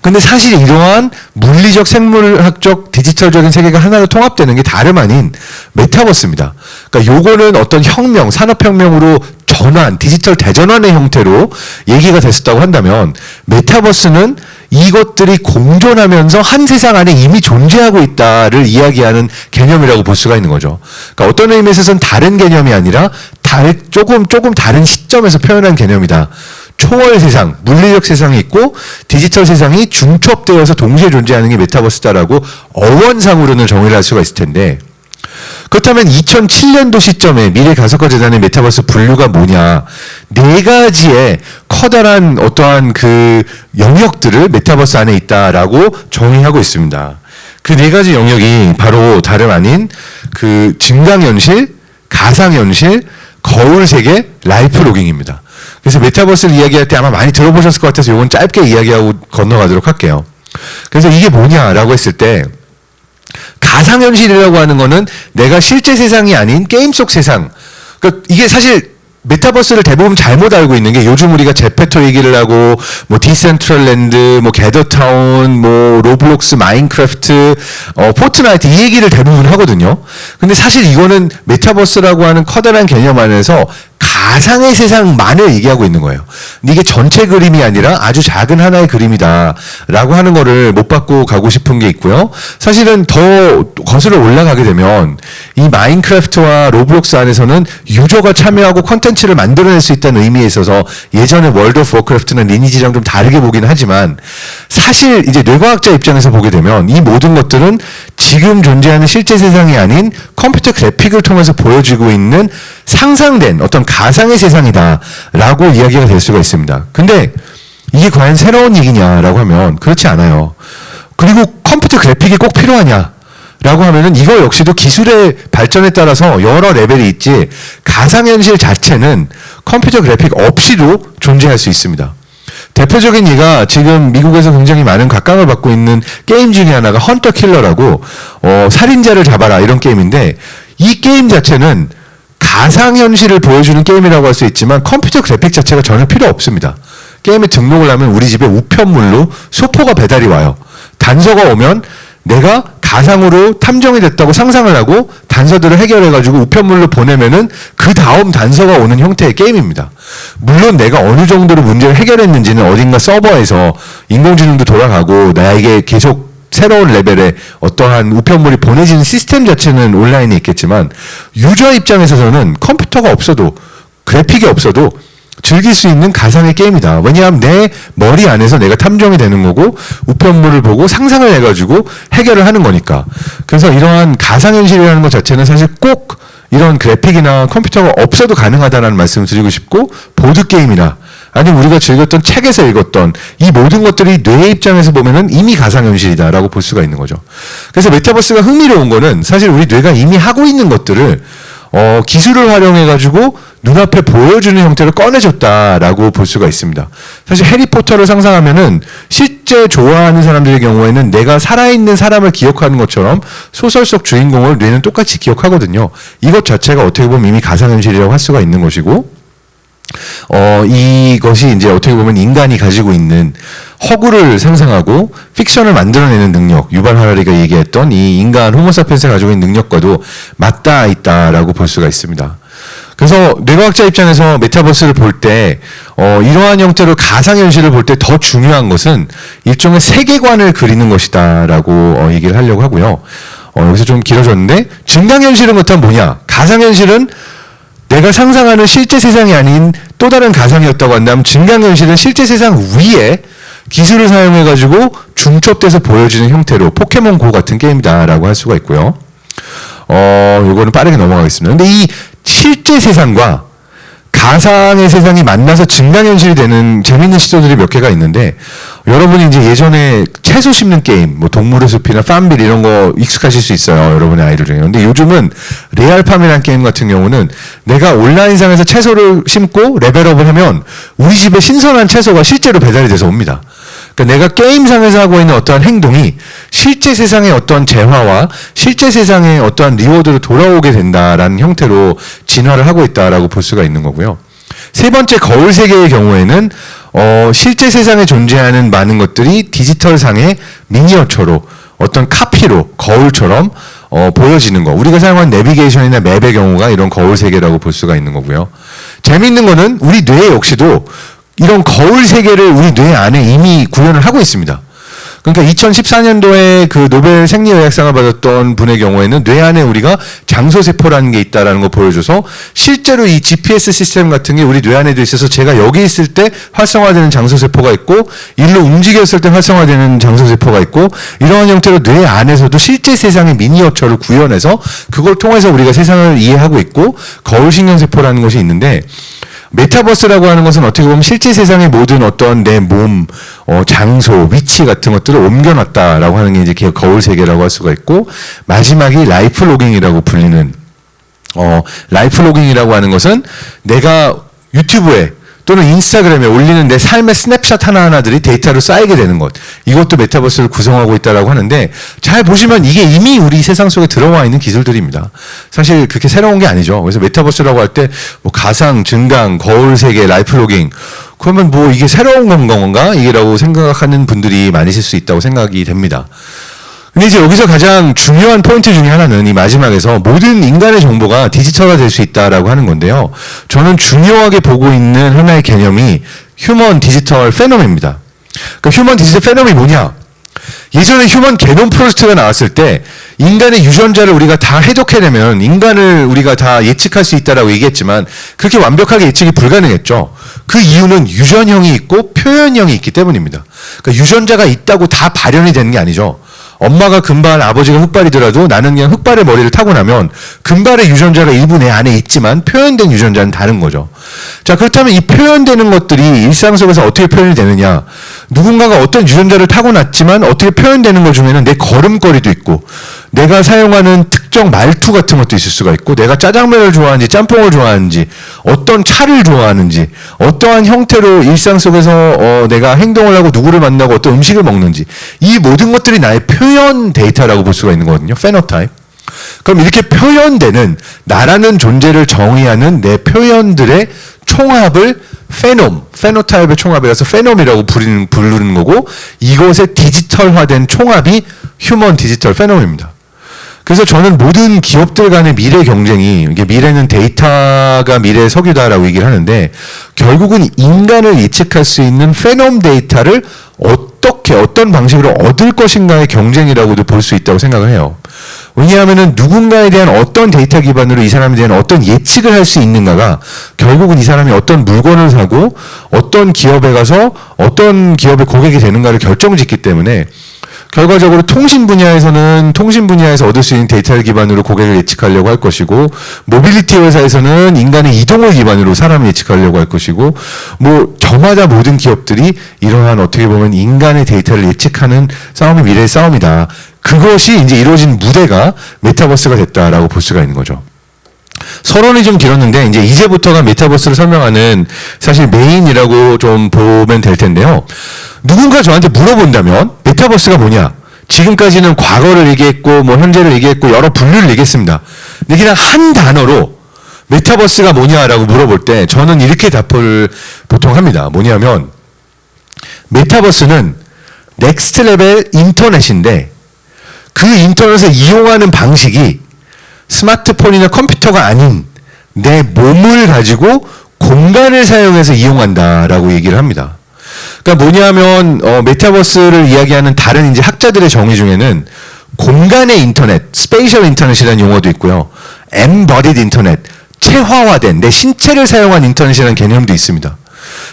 근데 사실 이러한 물리적, 생물학적, 디지털적인 세계가 하나로 통합되는 게 다름 아닌 메타버스입니다. 그러니까 요거는 어떤 혁명, 산업혁명으로 전환, 디지털 대전환의 형태로 얘기가 됐었다고 한다면 메타버스는 이것들이 공존하면서 한 세상 안에 이미 존재하고 있다를 이야기하는 개념이라고 볼 수가 있는 거죠. 그러니까 어떤 의미에서는 다른 개념이 아니라 조금 다른 시점에서 표현한 개념이다. 초월 세상, 물리적 세상이 있고 디지털 세상이 중첩되어서 동시에 존재하는 게 메타버스다라고 어원상으로는 정의를 할 수가 있을 텐데, 그렇다면 2007년도 시점에 미래가석화 재단의 메타버스 분류가 뭐냐? 네 가지의 커다란 어떠한 그 영역들을 메타버스 안에 있다라고 정의하고 있습니다. 그 네 가지 영역이 바로 다름 아닌 그 증강현실, 가상현실, 거울세계, 라이프로깅입니다. 그래서 메타버스를 이야기할 때 아마 많이 들어보셨을 것 같아서 이건 짧게 이야기하고 건너가도록 할게요. 그래서 이게 뭐냐라고 했을 때 가상현실이라고 하는 거는 내가 실제 세상이 아닌 게임 속 세상. 그러니까 이게 사실 메타버스를 대부분 잘못 알고 있는 게 요즘 우리가 제페토 얘기를 하고 뭐 디센트럴랜드, 뭐 게더타운, 뭐 로블록스, 마인크래프트, 포트나이트 이 얘기를 대부분 하거든요. 근데 사실 이거는 메타버스라고 하는 커다란 개념 안에서 가상의 세상만을 얘기하고 있는 거예요. 근데 이게 전체 그림이 아니라 아주 작은 하나의 그림이다라고 하는 거를 못 받고 가고 싶은 게 있고요. 사실은 더 거슬러 올라가게 되면 이 마인크래프트와 로블록스 안에서는 유저가 참여하고 컨텐츠를 만들어낼 수 있다는 의미에 있어서 예전에 월드 오브 워크래프트나 리니지랑 좀 다르게 보긴 하지만 사실 이제 뇌과학자 입장에서 보게 되면 이 모든 것들은 지금 존재하는 실제 세상이 아닌 컴퓨터 그래픽을 통해서 보여지고 있는 상상된 어떤 가상의 세상이다라고 이야기가 될 수가 있습니다. 근데 이게 과연 새로운 얘기냐라고 하면 그렇지 않아요. 그리고 컴퓨터 그래픽이 꼭 필요하냐? 라고 하면은 이거 역시도 기술의 발전에 따라서 여러 레벨이 있지 가상현실 자체는 컴퓨터 그래픽 없이도 존재할 수 있습니다. 대표적인 예가 지금 미국에서 굉장히 많은 각광을 받고 있는 게임 중에 하나가 헌터 킬러라고 살인자를 잡아라 이런 게임인데 이 게임 자체는 가상현실을 보여주는 게임이라고 할 수 있지만 컴퓨터 그래픽 자체가 전혀 필요 없습니다. 게임에 등록을 하면 우리 집에 우편물로 소포가 배달이 와요. 단서가 오면 내가 가상으로 탐정이 됐다고 상상을 하고 단서들을 해결해가지고 우편물로 보내면은 그 다음 단서가 오는 형태의 게임입니다. 물론 내가 어느 정도로 문제를 해결했는지는 어딘가 서버에서 인공지능도 돌아가고 나에게 계속 새로운 레벨의 어떠한 우편물이 보내지는 시스템 자체는 온라인에 있겠지만 유저 입장에서는 컴퓨터가 없어도 그래픽이 없어도 즐길 수 있는 가상의 게임이다. 왜냐하면 내 머리 안에서 내가 탐정이 되는 거고 우편물을 보고 상상을 해가지고 해결을 하는 거니까. 그래서 이러한 가상현실이라는 것 자체는 사실 꼭 이런 그래픽이나 컴퓨터가 없어도 가능하다는 말씀을 드리고 싶고 보드게임이나 아니면 우리가 즐겼던 책에서 읽었던 이 모든 것들이 뇌 입장에서 보면은 이미 가상현실이다라고 볼 수가 있는 거죠. 그래서 메타버스가 흥미로운 거는 사실 우리 뇌가 이미 하고 있는 것들을 기술을 활용해가지고 눈앞에 보여주는 형태로 꺼내줬다라고 볼 수가 있습니다. 사실 해리포터를 상상하면은 실제 좋아하는 사람들의 경우에는 내가 살아있는 사람을 기억하는 것처럼 소설 속 주인공을 뇌는 똑같이 기억하거든요. 이것 자체가 어떻게 보면 이미 가상현실이라고 할 수가 있는 것이고, 이것이 이제 어떻게 보면 인간이 가지고 있는 허구를 상상하고 픽션을 만들어내는 능력, 유발 하라리가 얘기했던 이 인간 호모사피엔스가 가지고 있는 능력과도 맞닿아 있다라고 볼 수가 있습니다. 그래서 뇌과학자 입장에서 메타버스를 볼 때 이러한 형태로 가상현실을 볼 때 더 중요한 것은 일종의 세계관을 그리는 것이다라고 얘기를 하려고 하고요. 여기서 좀 길어졌는데 증강현실은 그렇다면 뭐냐? 가상현실은 내가 상상하는 실제 세상이 아닌 또 다른 가상이었다고 한다면 증강현실은 실제 세상 위에 기술을 사용해가지고 중첩돼서 보여지는 형태로 포켓몬고 같은 게임이다라고 할 수가 있고요. 요거는 빠르게 넘어가겠습니다. 근데 이 실제 세상과 가상의 세상이 만나서 증강현실이 되는 재밌는 시도들이 몇 개가 있는데, 여러분이 이제 예전에 채소 심는 게임, 뭐 동물의 숲이나 팜빌 이런 거 익숙하실 수 있어요. 여러분의 아이들 중에. 근데 요즘은 레알팜이라는 게임 같은 경우는 내가 온라인상에서 채소를 심고 레벨업을 하면 우리 집에 신선한 채소가 실제로 배달이 돼서 옵니다. 그러니까 내가 게임상에서 하고 있는 어떠한 행동이 실제 세상의 어떠한 재화와 실제 세상의 어떠한 리워드로 돌아오게 된다라는 형태로 진화를 하고 있다라고 볼 수가 있는 거고요. 세 번째, 거울 세계의 경우에는 실제 세상에 존재하는 많은 것들이 디지털상의 미니어처로 어떤 카피로 거울처럼 보여지는 거. 우리가 사용한 내비게이션이나 맵의 경우가 이런 거울 세계라고 볼 수가 있는 거고요. 재미있는 거는 우리 뇌 역시도 이런 거울 세계를 우리 뇌 안에 이미 구현을 하고 있습니다. 그러니까 2014년도에 그 노벨 생리의학상을 받았던 분의 경우에는 뇌 안에 우리가 장소세포라는 게 있다라는 거 보여줘서 실제로 이 GPS 시스템 같은 게 우리 뇌 안에도 있어서 제가 여기 있을 때 활성화되는 장소세포가 있고 일로 움직였을 때 활성화되는 장소세포가 있고, 이러한 형태로 뇌 안에서도 실제 세상의 미니어처를 구현해서 그걸 통해서 우리가 세상을 이해하고 있고, 거울신경세포라는 것이 있는데, 메타버스라고 하는 것은 어떻게 보면 실제 세상의 모든 어떤 내 몸, 장소, 위치 같은 것들을 옮겨놨다라고 하는 게 이제 거울 세계라고 할 수가 있고, 마지막이 라이프 로깅이라고 불리는, 라이프 로깅이라고 하는 것은 내가 유튜브에 또는 인스타그램에 올리는 내 삶의 스냅샷 하나하나들이 데이터로 쌓이게 되는 것. 이것도 메타버스를 구성하고 있다라고 하는데, 잘 보시면 이게 이미 우리 세상 속에 들어와 있는 기술들입니다. 사실 그렇게 새로운 게 아니죠. 그래서 메타버스라고 할 때 뭐 가상, 증강, 거울 세계, 라이프 로깅, 그러면 뭐 이게 새로운 건가? 이게라고 생각하는 분들이 많으실 수 있다고 생각이 됩니다. 근데 이제 여기서 가장 중요한 포인트 중에 하나는 이 마지막에서 모든 인간의 정보가 디지털화 될 수 있다라고 하는 건데요. 저는 중요하게 보고 있는 하나의 개념이 휴먼 디지털 페놈입니다. 그러니까 휴먼 디지털 페놈이 뭐냐? 예전에 휴먼 게놈 프로젝트가 나왔을 때 인간의 유전자를 우리가 다 해독해내면 인간을 우리가 다 예측할 수 있다라고 얘기했지만 그렇게 완벽하게 예측이 불가능했죠. 그 이유는 유전형이 있고 표현형이 있기 때문입니다. 그러니까 유전자가 있다고 다 발현이 되는 게 아니죠. 엄마가 금발, 아버지가 흑발이더라도 나는 그냥 흑발의 머리를 타고 나면 금발의 유전자가 일부 내 안에 있지만 표현된 유전자는 다른 거죠. 자, 그렇다면 이 표현되는 것들이 일상 속에서 어떻게 표현이 되느냐? 누군가가 어떤 유전자를 타고났지만 어떻게 표현되는 것 중에는 내 걸음걸이도 있고, 내가 사용하는 특정 말투 같은 것도 있을 수가 있고, 내가 짜장면을 좋아하는지 짬뽕을 좋아하는지, 어떤 차를 좋아하는지, 어떠한 형태로 일상 속에서 내가 행동을 하고 누구를 만나고 어떤 음식을 먹는지, 이 모든 것들이 나의 표현 데이터라고 볼 수가 있는 거거든요. 페노타입. 그럼 이렇게 표현되는 나라는 존재를 정의하는 내 표현들의 총합을 페노타입의 총합이라서 페놈이라고 부르는 거고, 이것의 디지털화된 총합이 휴먼 디지털 페놈입니다. 그래서 저는 모든 기업들 간의 미래 경쟁이, 이게 미래는 데이터가 미래의 석유다라고 얘기를 하는데, 결국은 인간을 예측할 수 있는 페놈 데이터를 어떤 방식으로 얻을 것인가의 경쟁이라고도 볼 수 있다고 생각을 해요. 왜냐하면은 누군가에 대한 어떤 데이터 기반으로 이 사람에 대한 어떤 예측을 할 수 있는가가 결국은 이 사람이 어떤 물건을 사고 어떤 기업에 가서 어떤 기업의 고객이 되는가를 결정짓기 때문에, 결과적으로 통신 분야에서는 통신 분야에서 얻을 수 있는 데이터를 기반으로 고객을 예측하려고 할 것이고, 모빌리티 회사에서는 인간의 이동을 기반으로 사람을 예측하려고 할 것이고, 뭐 저마다 모든 기업들이 이러한 어떻게 보면 인간의 데이터를 예측하는 싸움이 미래의 싸움이다. 그것이 이제 이루어진 무대가 메타버스가 됐다라고 볼 수가 있는 거죠. 서론이 좀 길었는데 이제부터가 메타버스를 설명하는 사실 메인이라고 좀 보면 될 텐데요. 누군가 저한테 물어본다면 메타버스가 뭐냐? 지금까지는 과거를 얘기했고 뭐 현재를 얘기했고 여러 분류를 얘기했습니다. 근데 그냥 한 단어로 메타버스가 뭐냐라고 물어볼 때 저는 이렇게 답을 보통 합니다. 뭐냐면 메타버스는 넥스트 레벨 인터넷인데, 그 인터넷을 이용하는 방식이 스마트폰이나 컴퓨터가 아닌 내 몸을 가지고 공간을 사용해서 이용한다라고 얘기를 합니다. 그러니까 뭐냐면 메타버스를 이야기하는 다른 이제 학자들의 정의 중에는 공간의 인터넷, 스페이셜 인터넷이라는 용어도 있고요. 엠버디드 인터넷, 체화화된 내 신체를 사용한 인터넷이라는 개념도 있습니다.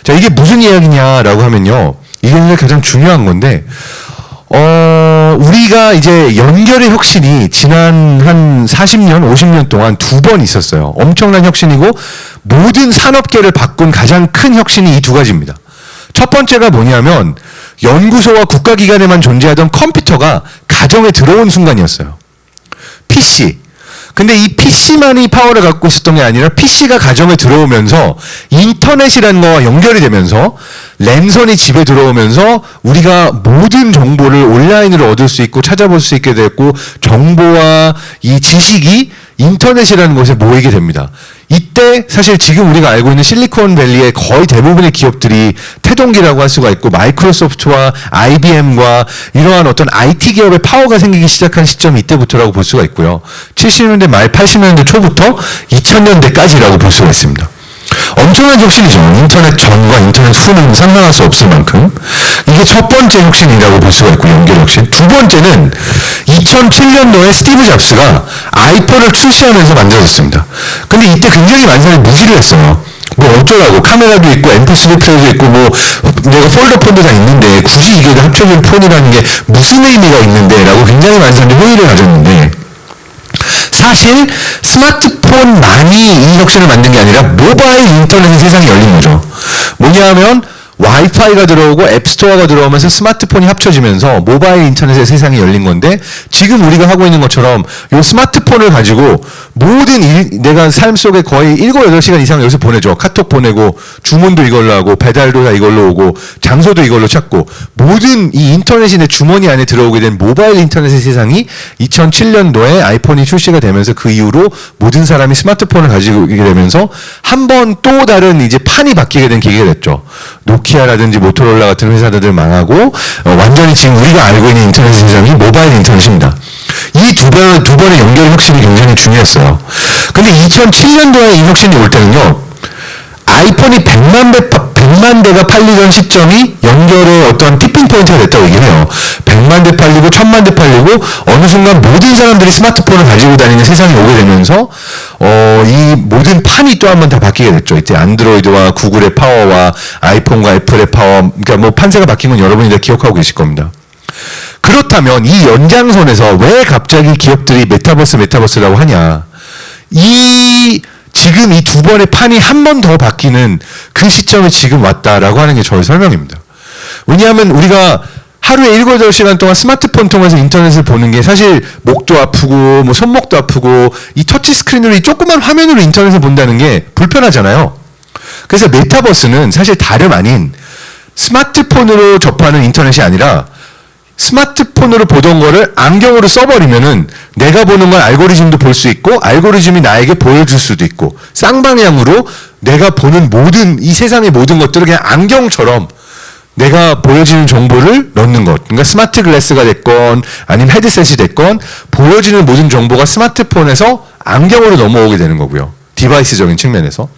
자, 이게 무슨 이야기냐라고 하면요. 이게 가장 중요한 건데, 우리가 이제 연결의 혁신이 지난 한 40년, 50년 동안 2번 있었어요. 엄청난 혁신이고, 모든 산업계를 바꾼 가장 큰 혁신이 이 2가지입니다. 첫 번째가 뭐냐면, 연구소와 국가기관에만 존재하던 컴퓨터가 가정에 들어온 순간이었어요. PC. 근데 이 PC만이 파워를 갖고 있었던 게 아니라 PC가 가정에 들어오면서 인터넷이라는 거와 연결이 되면서 랜선이 집에 들어오면서 우리가 모든 정보를 온라인으로 얻을 수 있고 찾아볼 수 있게 됐고 정보와 이 지식이 인터넷이라는 곳에 모이게 됩니다. 이때 사실 지금 우리가 알고 있는 실리콘밸리의 거의 대부분의 기업들이 태동기라고 할 수가 있고 마이크로소프트와 IBM과 이러한 어떤 IT 기업의 파워가 생기기 시작한 시점이 이때부터라고 볼 수가 있고요. 70년대 말 80년대 초부터 2000년대까지라고 볼 수가 있습니다. 엄청난 혁신이죠. 인터넷 전과 인터넷 후는 상상할 수 없을 만큼. 이게 첫 번째 혁신이라고 볼 수가 있고, 연결 혁신. 두 번째는 2007년도에 스티브 잡스가 아이폰을 출시하면서 만들어졌습니다. 근데 이때 굉장히 많은 사람이 무시를 했어요. 뭐 어쩌라고, 카메라도 있고 MP3 플레이어도 있고 뭐 내가 폴더폰도 다 있는데 굳이 이게 합쳐진 폰이라는 게 무슨 의미가 있는데 라고 굉장히 많은 사람들이 회의를 가졌는데, 사실 스마트폰만이 이 혁신을 만든 게 아니라 모바일 인터넷의 세상이 열린 거죠. 뭐냐 하면 와이파이가 들어오고 앱스토어가 들어오면서 스마트폰이 합쳐지면서 모바일 인터넷의 세상이 열린 건데, 지금 우리가 하고 있는 것처럼 이 스마트폰을 가지고 모든 내가 삶 속에 거의 7, 8시간 이상 여기서 보내죠. 카톡 보내고 주문도 이걸로 하고 배달도 다 이걸로 오고 장소도 이걸로 찾고, 모든 이 인터넷이 내 주머니 안에 들어오게 된 모바일 인터넷의 세상이 2007년도에 아이폰이 출시가 되면서 그 이후로 모든 사람이 스마트폰을 가지고 있게 되면서 한 번 또 다른 이제 판이 바뀌게 된 계기가 됐죠. 노키아라든지 모토로라 같은 회사들 망하고 완전히 지금 우리가 알고 있는 인터넷 세상이 모바일 인터넷입니다. 이 두 번의 연결 혁신이 굉장히 중요했어요. 근데 2007년도에 이 혁신이 올 때는요, 아이폰이 100만 대가 팔리던 시점이 연결의 어떤 티핑 포인트가 됐다고 얘기를 해요. 100만 대 팔리고 1000만 대 팔리고 어느 순간 모든 사람들이 스마트폰을 가지고 다니는 세상이 오게 되면서 이 모든 판이 또 한 번 다 바뀌게 됐죠. 이때 안드로이드와 구글의 파워와 아이폰과 애플의 파워, 그러니까 뭐 판세가 바뀐 건 여러분이 다 기억하고 계실 겁니다. 그렇다면 이 연장선에서 왜 갑자기 기업들이 메타버스라고 하냐? 지금 이 2번의 판이 한 번 더 바뀌는 그 시점에 지금 왔다라고 하는 게 저의 설명입니다. 왜냐하면 우리가 하루에 7, 8시간 동안 스마트폰 통해서 인터넷을 보는 게 사실 목도 아프고 뭐 손목도 아프고 이 터치 스크린으로 이 조그만 화면으로 인터넷을 본다는 게 불편하잖아요. 그래서 메타버스는 사실 다름 아닌 스마트폰으로 접하는 인터넷이 아니라 스마트폰으로 보던 거를 안경으로 써버리면은 내가 보는 건 알고리즘도 볼 수 있고 알고리즘이 나에게 보여줄 수도 있고 쌍방향으로 내가 보는 모든 이 세상의 모든 것들을 그냥 안경처럼 내가 보여지는 정보를 넣는 것. 그러니까 스마트 글래스가 됐건 아니면 헤드셋이 됐건 보여지는 모든 정보가 스마트폰에서 안경으로 넘어오게 되는 거고요. 디바이스적인 측면에서.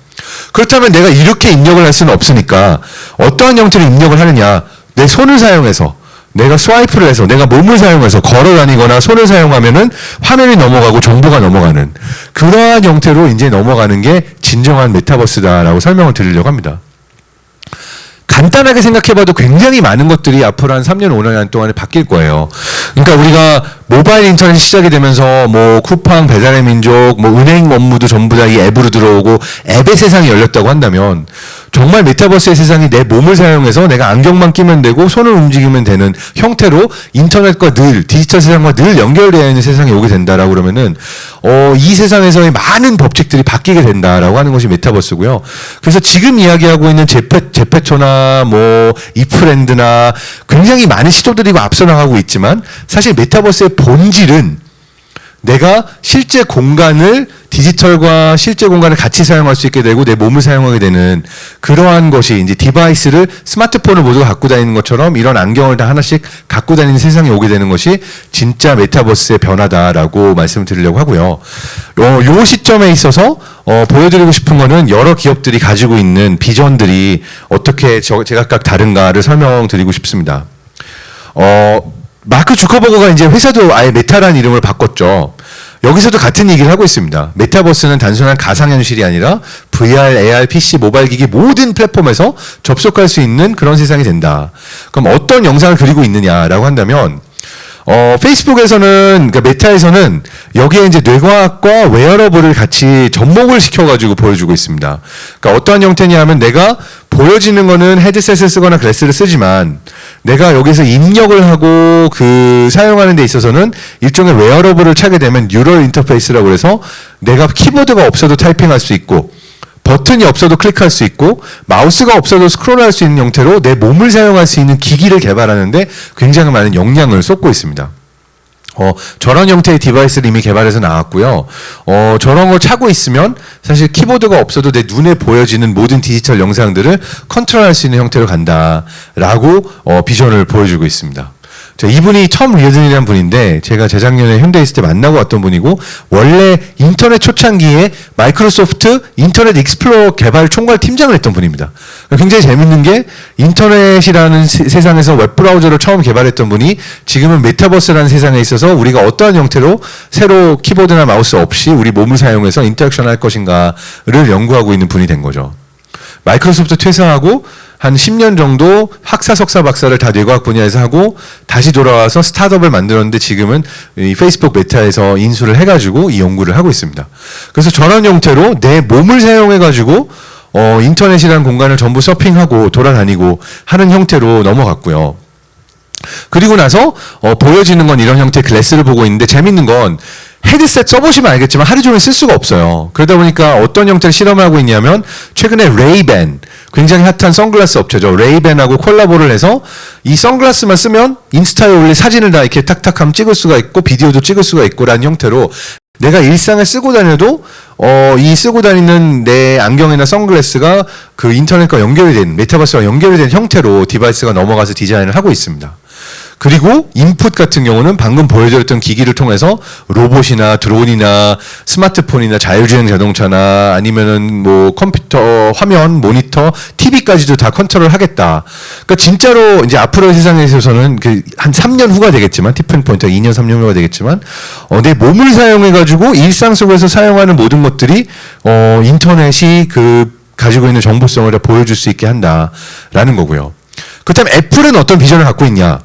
그렇다면 내가 이렇게 입력을 할 수는 없으니까 어떠한 형태로 입력을 하느냐. 내 손을 사용해서 내가 스와이프를 해서 내가 몸을 사용해서 걸어 다니거나 손을 사용하면은 화면이 넘어가고 정보가 넘어가는 그러한 형태로 이제 넘어가는 게 진정한 메타버스다라고 설명을 드리려고 합니다. 간단하게 생각해봐도 굉장히 많은 것들이 앞으로 한 3년, 5년 동안에 바뀔 거예요. 그러니까 우리가 모바일 인터넷이 시작이 되면서 뭐 쿠팡, 배달의 민족, 뭐 은행 업무도 전부 다 이 앱으로 들어오고 앱의 세상이 열렸다고 한다면 정말 메타버스의 세상이 내 몸을 사용해서 내가 안경만 끼면 되고 손을 움직이면 되는 형태로 인터넷과 늘 디지털 세상과 늘 연결되어 있는 세상이 오게 된다라고 그러면은 이 세상에서의 많은 법칙들이 바뀌게 된다라고 하는 것이 메타버스고요. 그래서 지금 이야기하고 있는 제페토나 뭐 이프랜드나 굉장히 많은 시도들이 앞서 나가고 있지만 사실 메타버스의 본질은 내가 실제 공간을 디지털과 실제 공간을 같이 사용할 수 있게 되고 내 몸을 사용하게 되는 그러한 것이 이제 디바이스를 스마트폰을 모두 갖고 다니는 것처럼 이런 안경을 다 하나씩 갖고 다니는 세상이 오게 되는 것이 진짜 메타버스의 변화다라고 말씀을 드리려고 하고요. 요 시점에 있어서 보여드리고 싶은 거는 여러 기업들이 가지고 있는 비전들이 어떻게 제각각 다른가를 설명드리고 싶습니다. 마크 주커버거가 이제 회사도 아예 메타라는 이름을 바꿨죠. 여기서도 같은 얘기를 하고 있습니다. 메타버스는 단순한 가상현실이 아니라 VR, AR, PC, 모바일 기기 모든 플랫폼에서 접속할 수 있는 그런 세상이 된다. 그럼 어떤 영상을 그리고 있느냐라고 한다면 페이스북에서는, 그러니까 메타에서는 여기에 이제 뇌과학과 웨어러블을 같이 접목을 시켜가지고 보여주고 있습니다. 그러니까 어떠한 형태냐 하면 내가 보여지는 거는 헤드셋을 쓰거나 글래스를 쓰지만 내가 여기서 입력을 하고 그 사용하는 데 있어서는 일종의 웨어러블을 차게 되면 뉴럴 인터페이스라고 해서 내가 키보드가 없어도 타이핑할 수 있고 버튼이 없어도 클릭할 수 있고 마우스가 없어도 스크롤할 수 있는 형태로 내 몸을 사용할 수 있는 기기를 개발하는데 굉장히 많은 역량을 쏟고 있습니다. 저런 형태의 디바이스를 이미 개발해서 나왔고요. 저런 걸 차고 있으면 사실 키보드가 없어도 내 눈에 보여지는 모든 디지털 영상들을 컨트롤할 수 있는 형태로 간다라고 비전을 보여주고 있습니다. 이분이 톰 리어든이라는 분인데 제가 재작년에 현대에 있을 때 만나고 왔던 분이고 원래 인터넷 초창기에 마이크로소프트 인터넷 익스플로러 개발 총괄 팀장을 했던 분입니다. 굉장히 재밌는 게 인터넷이라는 세상에서 웹브라우저를 처음 개발했던 분이 지금은 메타버스라는 세상에 있어서 우리가 어떠한 형태로 새로 키보드나 마우스 없이 우리 몸을 사용해서 인터랙션 할 것인가를 연구하고 있는 분이 된 거죠. 마이크로소프트 퇴사하고 한 10년 정도 학사, 석사, 박사를 다 뇌과학 분야에서 하고 다시 돌아와서 스타트업을 만들었는데 지금은 이 페이스북 메타에서 인수를 해가지고 이 연구를 하고 있습니다. 그래서 저런 형태로 내 몸을 사용해가지고 인터넷이라는 공간을 전부 서핑하고 돌아다니고 하는 형태로 넘어갔고요. 그리고 나서 보여지는 건 이런 형태의 글래스를 보고 있는데 재밌는 건 헤드셋 써보시면 알겠지만 하루 종일 쓸 수가 없어요. 그러다 보니까 어떤 형태를 실험을 하고 있냐면 최근에 레이벤, 굉장히 핫한 선글라스 업체죠. 레이벤하고 콜라보를 해서 이 선글라스만 쓰면 인스타에 올릴 사진을 다 이렇게 탁탁하면 찍을 수가 있고 비디오도 찍을 수가 있고 라는 형태로 내가 일상에 쓰고 다녀도 이 쓰고 다니는 내 안경이나 선글라스가 그 인터넷과 연결이 된 메타버스와 연결이 된 형태로 디바이스가 넘어가서 디자인을 하고 있습니다. 그리고 인풋 같은 경우는 방금 보여드렸던 기기를 통해서 로봇이나 드론이나 스마트폰이나 자율주행 자동차나 아니면은 뭐 컴퓨터 화면, 모니터, TV까지도 다 컨트롤 하겠다. 그러니까 진짜로 이제 앞으로의 세상에 있어서는 그 한 3년 후가 되겠지만 티핑 포인트가 2년, 3년 후가 되겠지만 내 몸을 사용해 가지고 일상 속에서 사용하는 모든 것들이 인터넷이 그 가지고 있는 정보성을 다 보여줄 수 있게 한다라는 거고요. 그렇다면 애플은 어떤 비전을 갖고 있냐?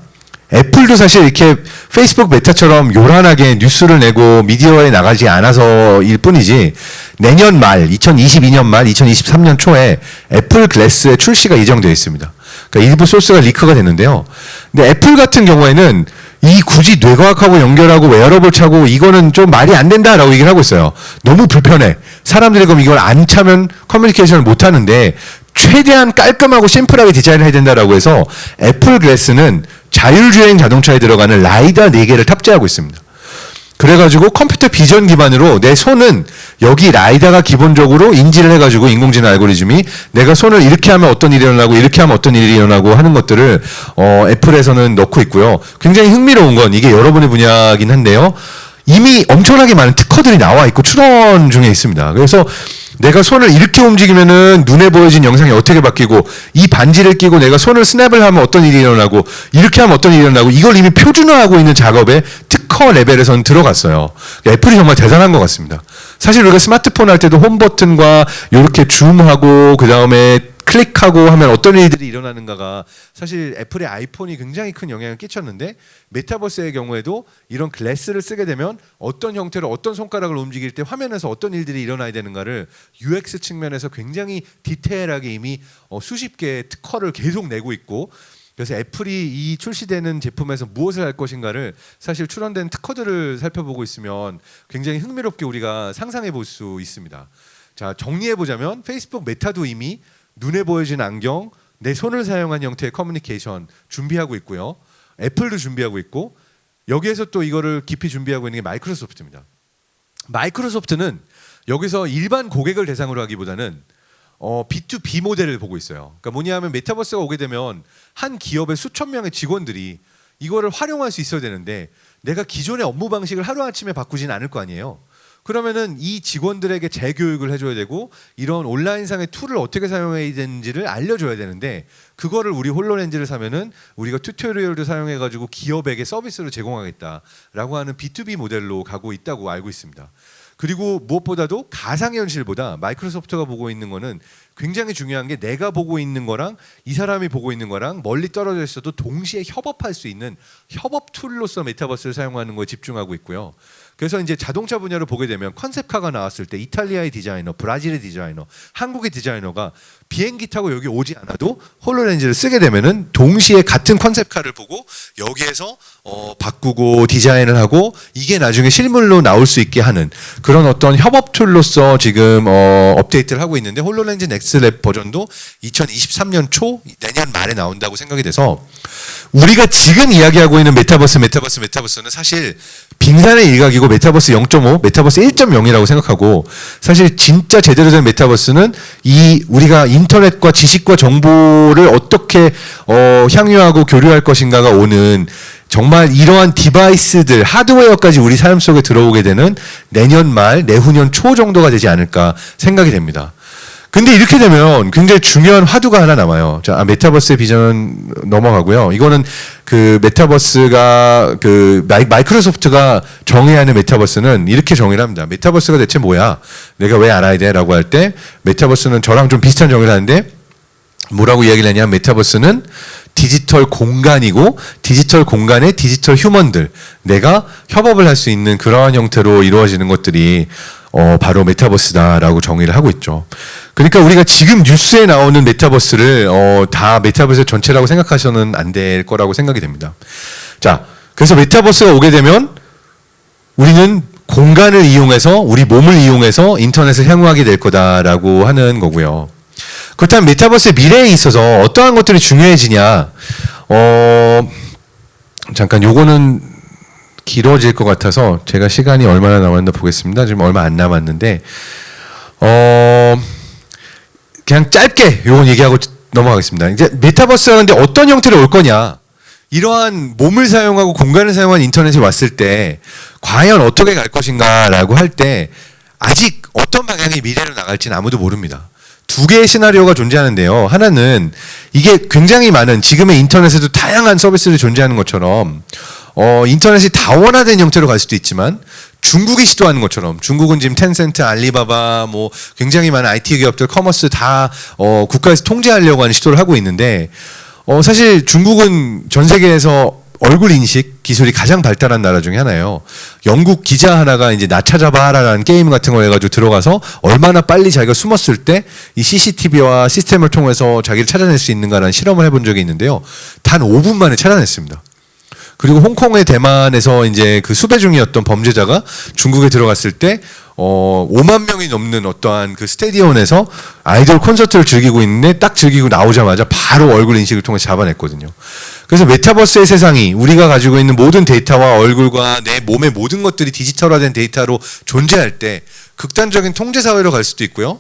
애플도 사실 이렇게 페이스북 메타처럼 요란하게 뉴스를 내고 미디어에 나가지 않아서일 뿐이지 내년 말, 2022년 말, 2023년 초에 애플 글래스의 출시가 예정되어 있습니다. 그러니까 일부 소스가 리크가 됐는데요. 근데 애플 같은 경우에는 이 굳이 뇌과학하고 연결하고 웨어러블 차고 이거는 좀 말이 안 된다라고 얘기를 하고 있어요. 너무 불편해. 사람들이 그럼 이걸 안 차면 커뮤니케이션을 못 하는데 최대한 깔끔하고 심플하게 디자인을 해야 된다라고 해서 애플 글래스는 자율주행 자동차에 들어가는 라이다 4개를 탑재하고 있습니다. 그래가지고 컴퓨터 비전 기반으로 내 손은 여기 라이다가 기본적으로 인지를 해가지고 인공지능 알고리즘이 내가 손을 이렇게 하면 어떤 일이 일어나고 이렇게 하면 어떤 일이 일어나고 하는 것들을 애플에서는 넣고 있고요. 굉장히 흥미로운 건 이게 여러분의 분야긴 한데요. 이미 엄청나게 많은 특허들이 나와 있고 출원 중에 있습니다. 그래서 내가 손을 이렇게 움직이면은 눈에 보여진 영상이 어떻게 바뀌고 이 반지를 끼고 내가 손을 스냅을 하면 어떤 일이 일어나고 이렇게 하면 어떤 일이 일어나고 이걸 이미 표준화하고 있는 작업에 특허 레벨에서는 들어갔어요. 애플이 정말 대단한 것 같습니다. 사실 우리가 스마트폰 할 때도 홈 버튼과 이렇게 줌하고 그 다음에 클릭하고 하면 어떤 일들이 일어나는가가 사실 애플의 아이폰이 굉장히 큰 영향을 끼쳤는데 메타버스의 경우에도 이런 글래스를 쓰게 되면 어떤 형태로 어떤 손가락을 움직일 때 화면에서 어떤 일들이 일어나야 되는가를 UX 측면에서 굉장히 디테일하게 이미 수십 개의 특허를 계속 내고 있고 그래서 애플이 이 출시되는 제품에서 무엇을 할 것인가를 사실 출원된 특허들을 살펴보고 있으면 굉장히 흥미롭게 우리가 상상해 볼 수 있습니다. 자, 정리해 보자면 페이스북 메타도 이미 눈에 보여지는 안경, 내 손을 사용한 형태의 커뮤니케이션 준비하고 있고요. 애플도 준비하고 있고 여기에서 또 이거를 깊이 준비하고 있는 게 마이크로소프트입니다. 마이크로소프트는 여기서 일반 고객을 대상으로 하기보다는 B2B 모델을 보고 있어요. 그러니까 뭐냐 하면 메타버스가 오게 되면 한 기업의 수천 명의 직원들이 이거를 활용할 수 있어야 되는데 내가 기존의 업무 방식을 하루아침에 바꾸지는 않을 거 아니에요. 그러면은 이 직원들에게 재교육을 해줘야 되고 이런 온라인상의 툴을 어떻게 사용해야 되는지를 알려줘야 되는데 그거를 우리 홀로렌즈를 사면은 우리가 튜토리얼도 사용해가지고 기업에게 서비스로 제공하겠다라고 하는 B2B 모델로 가고 있다고 알고 있습니다. 그리고 무엇보다도 가상현실보다 마이크로소프트가 보고 있는 거는 굉장히 중요한 게 내가 보고 있는 거랑 이 사람이 보고 있는 거랑 멀리 떨어져 있어도 동시에 협업할 수 있는 협업 툴로서 메타버스를 사용하는 거에 집중하고 있고요. 그래서 이제 자동차 분야로 보게 되면 컨셉카가 나왔을 때 이탈리아의 디자이너, 브라질의 디자이너, 한국의 디자이너가 비행기 타고 여기 오지 않아도 홀로렌즈를 쓰게 되면은 동시에 같은 컨셉카를 보고 여기에서 바꾸고 디자인을 하고 이게 나중에 실물로 나올 수 있게 하는 그런 어떤 협업 툴로서 지금 업데이트를 하고 있는데 홀로렌즈 넥스랩 버전도 2023년 초 내년 말에 나온다고 생각이 돼서 우리가 지금 이야기하고 있는 메타버스는 사실 빙산의 일각이고 메타버스 0.5, 메타버스 1.0이라고 생각하고 사실 진짜 제대로 된 메타버스는 이 우리가 인터넷과 지식과 정보를 어떻게 향유하고 교류할 것인가가 오는 정말 이러한 디바이스들, 하드웨어까지 우리 삶 속에 들어오게 되는 내년 말, 내후년 초 정도가 되지 않을까 생각이 됩니다. 근데 이렇게 되면 굉장히 중요한 화두가 하나 남아요. 자, 메타버스의 비전 넘어가고요. 이거는 그 메타버스가 그 마이크로소프트가 정해야 하는 메타버스는 이렇게 정의를 합니다. 메타버스가 대체 뭐야? 내가 왜 알아야 돼? 라고 할 때 메타버스는 저랑 좀 비슷한 정의를 하는데 뭐라고 이야기를 하냐면 메타버스는 디지털 공간이고 디지털 공간의 디지털 휴먼들 내가 협업을 할 수 있는 그러한 형태로 이루어지는 것들이 바로 메타버스다라고 정의를 하고 있죠. 그러니까 우리가 지금 뉴스에 나오는 메타버스를 다 메타버스 전체라고 생각하셔는 안 될 거라고 생각이 됩니다. 자, 그래서 메타버스가 오게 되면 우리는 공간을 이용해서 우리 몸을 이용해서 인터넷을 향유하게 될 거다라고 하는 거고요. 그렇다면 메타버스의 미래에 있어서 어떠한 것들이 중요해지냐? 잠깐 요거는 길어질 것 같아서 제가 시간이 얼마나 남았나 보겠습니다. 지금 얼마 안 남았는데 그냥 짧게 요건 얘기하고 넘어가겠습니다. 이제 메타버스가 근데 어떤 형태로 올 거냐? 이러한 몸을 사용하고 공간을 사용한 인터넷이 왔을 때 과연 어떻게 갈 것인가라고 할 때 아직 어떤 방향의 미래로 나갈지는 아무도 모릅니다. 두 개의 시나리오가 존재하는데요. 하나는 이게 굉장히 많은 지금의 인터넷에도 다양한 서비스들이 존재하는 것처럼 인터넷이 다원화된 형태로 갈 수도 있지만 중국이 시도하는 것처럼 중국은 지금 텐센트, 알리바바 뭐 굉장히 많은 IT 기업들, 커머스 다 국가에서 통제하려고 하는 시도를 하고 있는데 사실 중국은 전 세계에서 얼굴 인식 기술이 가장 발달한 나라 중에 하나예요. 영국 기자 하나가 이제 나 찾아봐라라는 게임 같은 거 해가지고 들어가서 얼마나 빨리 자기가 숨었을 때 이 CCTV와 시스템을 통해서 자기를 찾아낼 수 있는가라는 실험을 해본 적이 있는데요. 단 5분 만에 찾아냈습니다. 그리고 홍콩의 대만에서 이제 그 수배 중이었던 범죄자가 중국에 들어갔을 때 5만 명이 넘는 어떠한 그 스테디온에서 아이돌 콘서트를 즐기고 있는데 딱 즐기고 나오자마자 바로 얼굴 인식을 통해서 잡아냈거든요. 그래서 메타버스의 세상이 우리가 가지고 있는 모든 데이터와 얼굴과 내 몸의 모든 것들이 디지털화된 데이터로 존재할 때 극단적인 통제 사회로 갈 수도 있고요.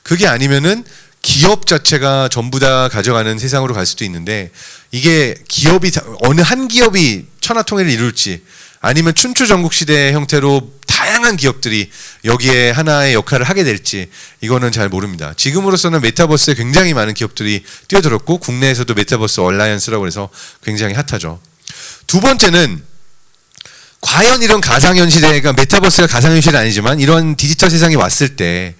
그게 아니면은 기업 자체가 전부 다 가져가는 세상으로 갈 수도 있는데 이게 기업이 어느 한 기업이 천하통일을 이룰지 아니면 춘추 전국시대 형태로 다양한 기업들이 여기에 하나의 역할을 하게 될지 이거는 잘 모릅니다. 지금으로서는 메타버스에 굉장히 많은 기업들이 뛰어들었고 국내에서도 메타버스 얼라이언스라고 해서 굉장히 핫하죠. 두 번째는 과연 이런 가상현실에가 메타버스가 가상현실은 아니지만 이런 디지털 세상이 왔을 때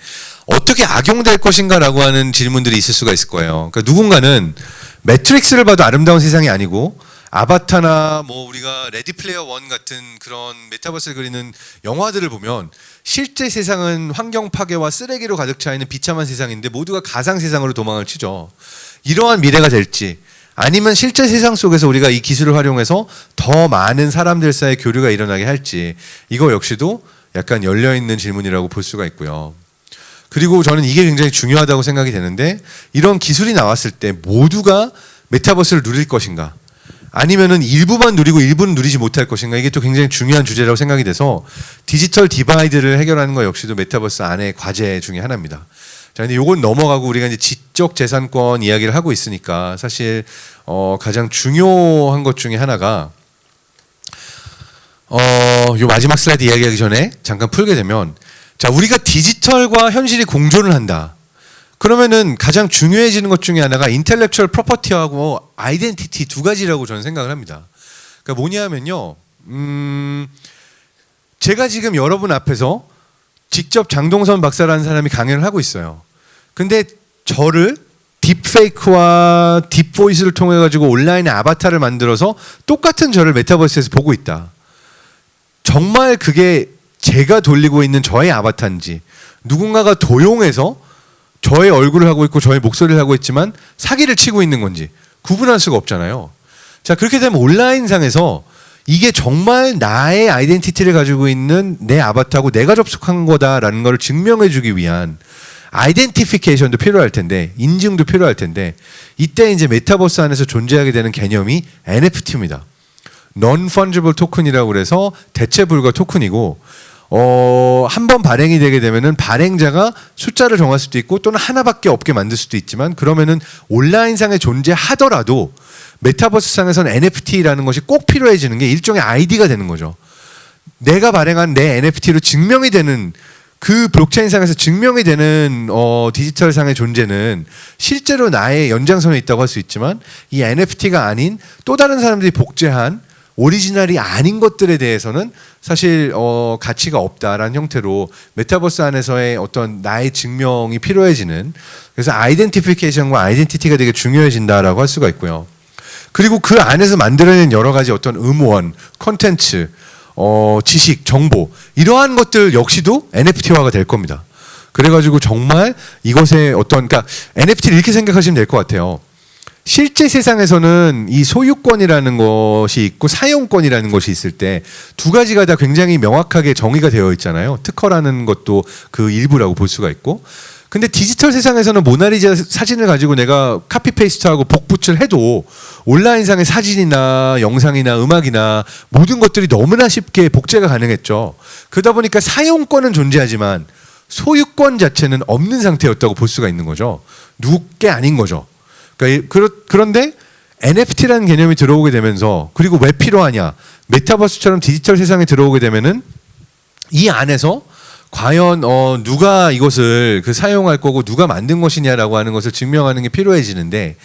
어떻게 악용될 것인가라고 하는 질문들이 있을 수가 있을 거예요. 그러니까 누군가는 매트릭스를 봐도 아름다운 세상이 아니고 아바타나 뭐 우리가 레디 플레이어 원 같은 그런 메타버스를 그리는 영화들을 보면 실제 세상은 환경 파괴와 쓰레기로 가득 차 있는 비참한 세상인데 모두가 가상 세상으로 도망을 치죠. 이러한 미래가 될지 아니면 실제 세상 속에서 우리가 이 기술을 활용해서 더 많은 사람들 사이의 교류가 일어나게 할지 이거 역시도 약간 열려있는 질문이라고 볼 수가 있고요. 그리고 저는 이게 굉장히 중요하다고 생각이 되는데 이런 기술이 나왔을 때 모두가 메타버스를 누릴 것인가 아니면은 일부만 누리고 일부는 누리지 못할 것인가 이게 또 굉장히 중요한 주제라고 생각이 돼서 디지털 디바이드를 해결하는 것 역시도 메타버스 안의 과제 중에 하나입니다. 자, 근데 요건 넘어가고 우리가 이제 지적 재산권 이야기를 하고 있으니까 사실 가장 중요한 것 중에 하나가 요 마지막 슬라이드 이야기하기 전에 잠깐 풀게 되면, 자, 우리가 디지털과 현실이 공존을 한다. 그러면은 가장 중요해지는 것 중에 하나가 인텔렉츄얼 프로퍼티하고 아이덴티티 두 가지라고 저는 생각을 합니다. 그러니까 뭐냐면요, 제가 지금 여러분 앞에서 직접 장동선 박사라는 사람이 강연을 하고 있어요. 근데 저를 딥페이크와 딥보이스를 통해 가지고 온라인에 아바타를 만들어서 똑같은 저를 메타버스에서 보고 있다. 정말 그게 제가 돌리고 있는 저의 아바타인지, 누군가가 도용해서 저의 얼굴을 하고 있고 저의 목소리를 하고 있지만 사기를 치고 있는 건지 구분할 수가 없잖아요. 자, 그렇게 되면 온라인상에서 이게 정말 나의 아이덴티티를 가지고 있는 내 아바타고 내가 접속한 거다라는 걸 증명해 주기 위한 아이덴티피케이션도 필요할 텐데, 인증도 필요할 텐데, 이때 이제 메타버스 안에서 존재하게 되는 개념이 NFT입니다. Non-Fungible Token이라고 그래서 대체 불가 토큰이고, 한 번 발행이 되게 되면은 발행자가 숫자를 정할 수도 있고 또는 하나밖에 없게 만들 수도 있지만, 그러면은 온라인상에 존재하더라도 메타버스상에서는 NFT라는 것이 꼭 필요해지는 게 일종의 아이디가 되는 거죠. 내가 발행한 내 NFT로 증명이 되는, 그 블록체인상에서 증명이 되는 디지털상의 존재는 실제로 나의 연장선에 있다고 할 수 있지만, 이 NFT가 아닌 또 다른 사람들이 복제한 오리지널이 아닌 것들에 대해서는 사실 가치가 없다라는 형태로 메타버스 안에서의 어떤 나의 증명이 필요해지는, 그래서 아이덴티피케이션과 아이덴티티가 되게 중요해진다라고 할 수가 있고요. 그리고 그 안에서 만들어낸 여러 가지 어떤 음원, 콘텐츠, 지식, 정보, 이러한 것들 역시도 NFT화가 될 겁니다. 그래가지고 정말 이것의 어떤, 그러니까 NFT를 이렇게 생각하시면 될 것 같아요. 실제 세상에서는 이 소유권이라는 것이 있고 사용권이라는 것이 있을 때 두 가지가 다 굉장히 명확하게 정의가 되어 있잖아요. 특허라는 것도 그 일부라고 볼 수가 있고. 근데 디지털 세상에서는 모나리자 사진을 가지고 내가 카피페이스트하고 복붙을 해도 온라인상의 사진이나 영상이나 음악이나 모든 것들이 너무나 쉽게 복제가 가능했죠. 그러다 보니까 사용권은 존재하지만 소유권 자체는 없는 상태였다고 볼 수가 있는 거죠. 누구게 아닌 거죠. 그런데 NFT라는 개념이 들어오게 되면서, 그리고 왜 필요하냐, 메타버스처럼 디지털 세상에 들어오게 되면은 이 안에서 과연 누가 이것을 사용할 거고 누가 만든 것이냐라고 하는 것을 증명하는 게 필요해지는데,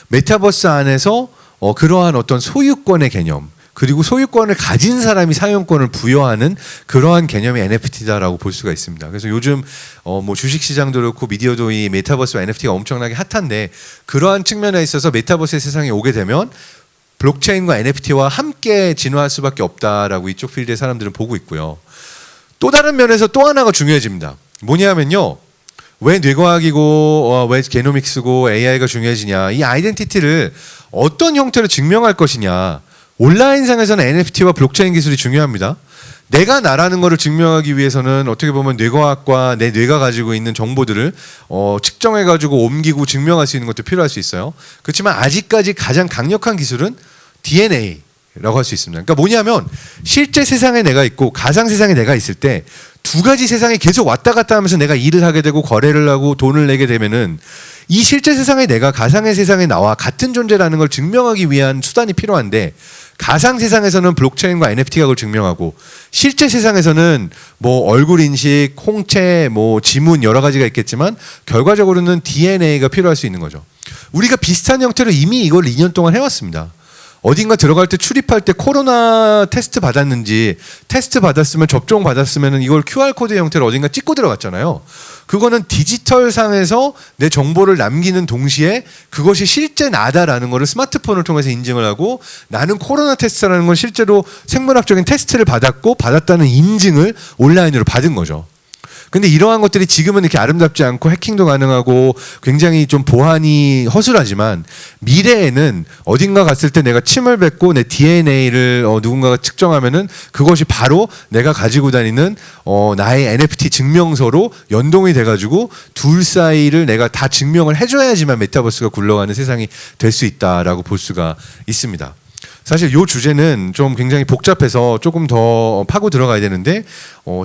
메타버스 안에서 그러한 어떤 소유권의 개념, 그리고 소유권을 가진 사람이 사용권을 부여하는 그러한 개념이 NFT다라고 볼 수가 있습니다. 그래서 요즘 뭐 주식시장도 그렇고 미디어도 이 메타버스와 NFT가 엄청나게 핫한데, 그러한 측면에 있어서 메타버스의 세상에 오게 되면 블록체인과 NFT와 함께 진화할 수밖에 없다라고 이쪽 필드의 사람들은 보고 있고요. 또 다른 면에서 또 하나가 중요해집니다. 뭐냐면요, 왜 뇌과학이고 왜 게노믹스고 AI가 중요해지냐, 이 아이덴티티를 어떤 형태로 증명할 것이냐. 온라인상에서는 NFT와 블록체인 기술이 중요합니다. 내가 나라는 것을 증명하기 위해서는 어떻게 보면 뇌과학과 내 뇌가 가지고 있는 정보들을 측정해가지고 옮기고 증명할 수 있는 것도 필요할 수 있어요. 그렇지만 아직까지 가장 강력한 기술은 DNA라고 할 수 있습니다. 그러니까 뭐냐면, 실제 세상에 내가 있고 가상 세상에 내가 있을 때 두 가지 세상에 계속 왔다 갔다 하면서 내가 일을 하게 되고 거래를 하고 돈을 내게 되면은, 이 실제 세상의 내가 가상의 세상에 나와 같은 존재라는 걸 증명하기 위한 수단이 필요한데, 가상 세상에서는 블록체인과 NFT가 그걸 증명하고, 실제 세상에서는 뭐 얼굴 인식, 홍채, 뭐 지문 여러 가지가 있겠지만 결과적으로는 DNA가 필요할 수 있는 거죠. 우리가 비슷한 형태로 이미 이걸 2년 동안 해왔습니다. 어딘가 들어갈 때, 출입할 때 코로나 테스트 받았는지, 테스트 받았으면, 접종 받았으면 이걸 QR코드 형태로 어딘가 찍고 들어갔잖아요. 그거는 디지털 상에서 내 정보를 남기는 동시에 그것이 실제 나다라는 거를 스마트폰을 통해서 인증을 하고, 나는 코로나 테스트라는 건 실제로 생물학적인 테스트를 받았고 받았다는 인증을 온라인으로 받은 거죠. 근데 이러한 것들이 지금은 이렇게 아름답지 않고 해킹도 가능하고 굉장히 좀 보안이 허술하지만, 미래에는 어딘가 갔을 때 내가 침을 뱉고 내 DNA를 누군가가 측정하면은 그것이 바로 내가 가지고 다니는 나의 NFT 증명서로 연동이 돼가지고 둘 사이를 내가 다 증명을 해줘야지만 메타버스가 굴러가는 세상이 될 수 있다라고 볼 수가 있습니다. 사실 이 주제는 좀 굉장히 복잡해서 조금 더 파고 들어가야 되는데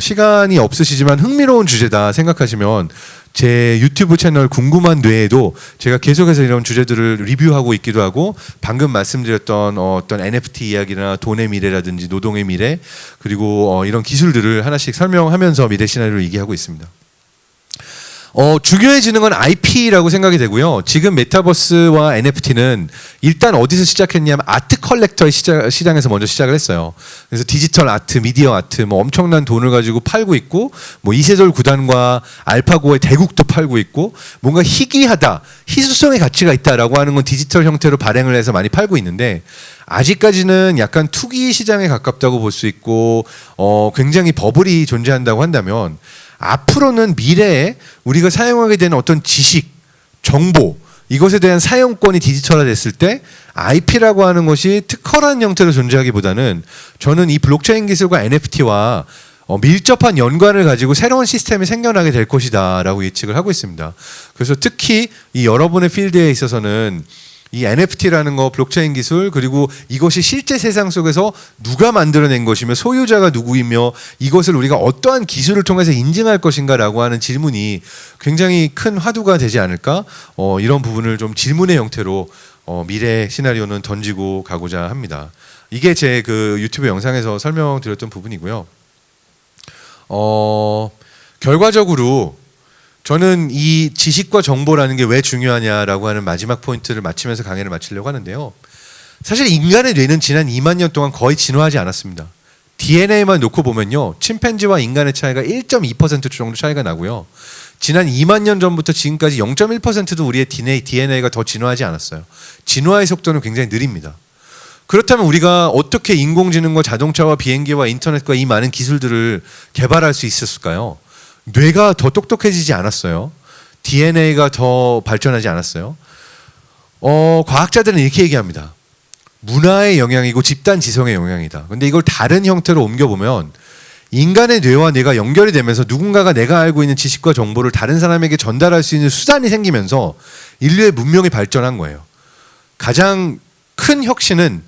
시간이 없으시지만 흥미로운 주제다 생각하시면 제 유튜브 채널 궁금한 뇌에도 제가 계속해서 이런 주제들을 리뷰하고 있기도 하고 방금 말씀드렸던 어떤 NFT 이야기나 돈의 미래라든지 노동의 미래 그리고 이런 기술들을 하나씩 설명하면서 미래 시나리오를 얘기하고 있습니다. 중요해지는 건 IP라고 생각이 되고요. 지금 메타버스와 NFT는 일단 어디서 시작했냐면 아트 컬렉터의 시장에서 먼저 시작을 했어요. 그래서 디지털 아트, 미디어 아트, 뭐 엄청난 돈을 가지고 팔고 있고, 뭐 이세돌 구단과 알파고의 대국도 팔고 있고, 뭔가 희귀하다, 희소성의 가치가 있다라고 하는 건 디지털 형태로 발행을 해서 많이 팔고 있는데, 아직까지는 약간 투기 시장에 가깝다고 볼 수 있고, 굉장히 버블이 존재한다고 한다면. 앞으로는 미래에 우리가 사용하게 되는 어떤 지식, 정보 이것에 대한 사용권이 디지털화됐을 때 IP라고 하는 것이 특허라는 형태로 존재하기보다는 저는 이 블록체인 기술과 NFT와 밀접한 연관을 가지고 새로운 시스템이 생겨나게 될 것이다라고 예측을 하고 있습니다. 그래서 특히 이 여러분의 필드에 있어서는 이 NFT라는 거, 블록체인 기술 그리고 이것이 실제 세상 속에서 누가 만들어낸 것이며 소유자가 누구이며 이것을 우리가 어떠한 기술을 통해서 인증할 것인가라고 하는 질문이 굉장히 큰 화두가 되지 않을까 이런 부분을 좀 질문의 형태로 미래 시나리오는 던지고 가고자 합니다. 이게 제 그 유튜브 영상에서 설명드렸던 부분이고요. 결과적으로 저는 이 지식과 정보라는 게 왜 중요하냐라고 하는 마지막 포인트를 마치면서 강의를 마치려고 하는데요. 사실 인간의 뇌는 지난 2만 년 동안 거의 진화하지 않았습니다. DNA만 놓고 보면요. 침팬지와 인간의 차이가 1.2% 정도 차이가 나고요. 지난 2만 년 전부터 지금까지 0.1%도 우리의 DNA가 더 진화하지 않았어요. 진화의 속도는 굉장히 느립니다. 그렇다면 우리가 어떻게 인공지능과 자동차와 비행기와 인터넷과 이 많은 기술들을 개발할 수 있었을까요? 뇌가 더 똑똑해지지 않았어요. DNA가 더 발전하지 않았어요. 과학자들은 이렇게 얘기합니다. 문화의 영향이고 집단 지성의 영향이다. 근데 이걸 다른 형태로 옮겨보면 인간의 뇌와 뇌가 연결이 되면서 누군가가 내가 알고 있는 지식과 정보를 다른 사람에게 전달할 수 있는 수단이 생기면서 인류의 문명이 발전한 거예요. 가장 큰 혁신은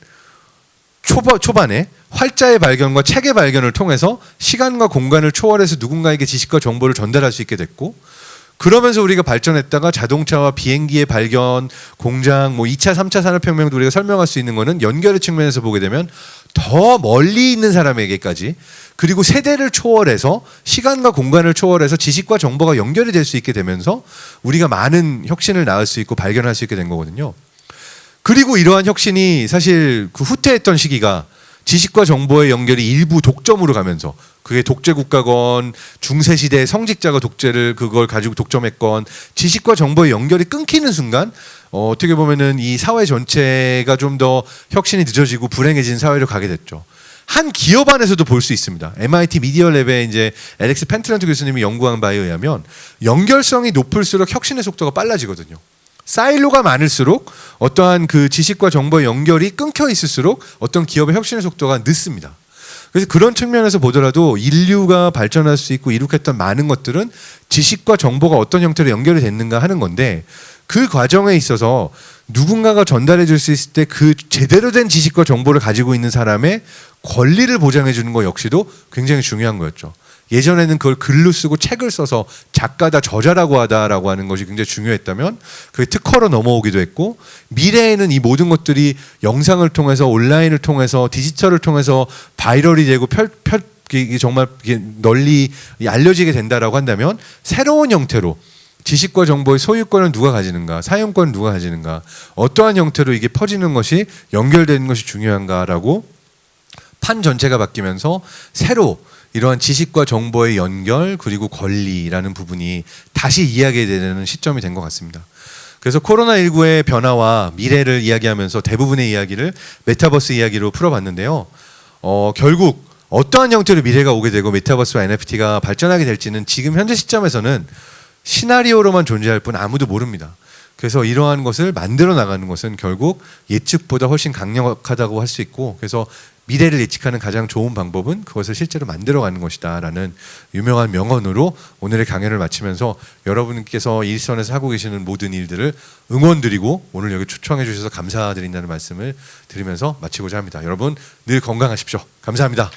초반에 활자의 발견과 책의 발견을 통해서 시간과 공간을 초월해서 누군가에게 지식과 정보를 전달할 수 있게 됐고 그러면서 우리가 발전했다가 자동차와 비행기의 발견, 공장, 뭐 2차, 3차 산업혁명도 우리가 설명할 수 있는 거는 연결의 측면에서 보게 되면 더 멀리 있는 사람에게까지 그리고 세대를 초월해서 시간과 공간을 초월해서 지식과 정보가 연결이 될 수 있게 되면서 우리가 많은 혁신을 낳을 수 있고 발견할 수 있게 된 거거든요. 그리고 이러한 혁신이 사실 그 후퇴했던 시기가 지식과 정보의 연결이 일부 독점으로 가면서 그게 독재국가건 중세시대 성직자가 독재를 그걸 가지고 독점했건 지식과 정보의 연결이 끊기는 순간 어떻게 보면은 이 사회 전체가 좀 더 혁신이 늦어지고 불행해진 사회로 가게 됐죠. 한 기업 안에서도 볼 수 있습니다. MIT 미디어 랩의 이제 엘렉스 펜트런트 교수님이 연구한 바에 의하면 연결성이 높을수록 혁신의 속도가 빨라지거든요. 사일로가 많을수록 어떠한 그 지식과 정보의 연결이 끊겨 있을수록 어떤 기업의 혁신의 속도가 늦습니다. 그래서 그런 측면에서 보더라도 인류가 발전할 수 있고 이룩했던 많은 것들은 지식과 정보가 어떤 형태로 연결이 됐는가 하는 건데 그 과정에 있어서 누군가가 전달해 줄 수 있을 때 그 제대로 된 지식과 정보를 가지고 있는 사람의 권리를 보장해 주는 것 역시도 굉장히 중요한 거였죠. 예전에는 그걸 글로 쓰고 책을 써서 작가다 저자라고 하다라고 하는 것이 굉장히 중요했다면 그게 특허로 넘어오기도 했고 미래에는 이 모든 것들이 영상을 통해서 온라인을 통해서 디지털을 통해서 바이럴이 되고 정말 널리 알려지게 된다라고 한다면 새로운 형태로 지식과 정보의 소유권을 누가 가지는가, 사용권을 누가 가지는가, 어떠한 형태로 이게 퍼지는 것이 연결되는 것이 중요한가라고 판 전체가 바뀌면서 새로 이러한 지식과 정보의 연결 그리고 권리라는 부분이 다시 이야기되는 시점이 된 것 같습니다. 그래서 코로나19의 변화와 미래를 이야기하면서 대부분의 이야기를 메타버스 이야기로 풀어봤는데요. 결국 어떠한 형태로 미래가 오게 되고 메타버스와 NFT가 발전하게 될지는 지금 현재 시점에서는 시나리오로만 존재할 뿐 아무도 모릅니다. 그래서 이러한 것을 만들어 나가는 것은 결국 예측보다 훨씬 강력하다고 할 수 있고 그래서 미래를 예측하는 가장 좋은 방법은 그것을 실제로 만들어가는 것이다라는 유명한 명언으로 오늘의 강연을 마치면서 여러분께서 일선에서 하고 계시는 모든 일들을 응원드리고 오늘 여기 초청해 주셔서 감사드린다는 말씀을 드리면서 마치고자 합니다. 여러분 늘 건강하십시오. 감사합니다.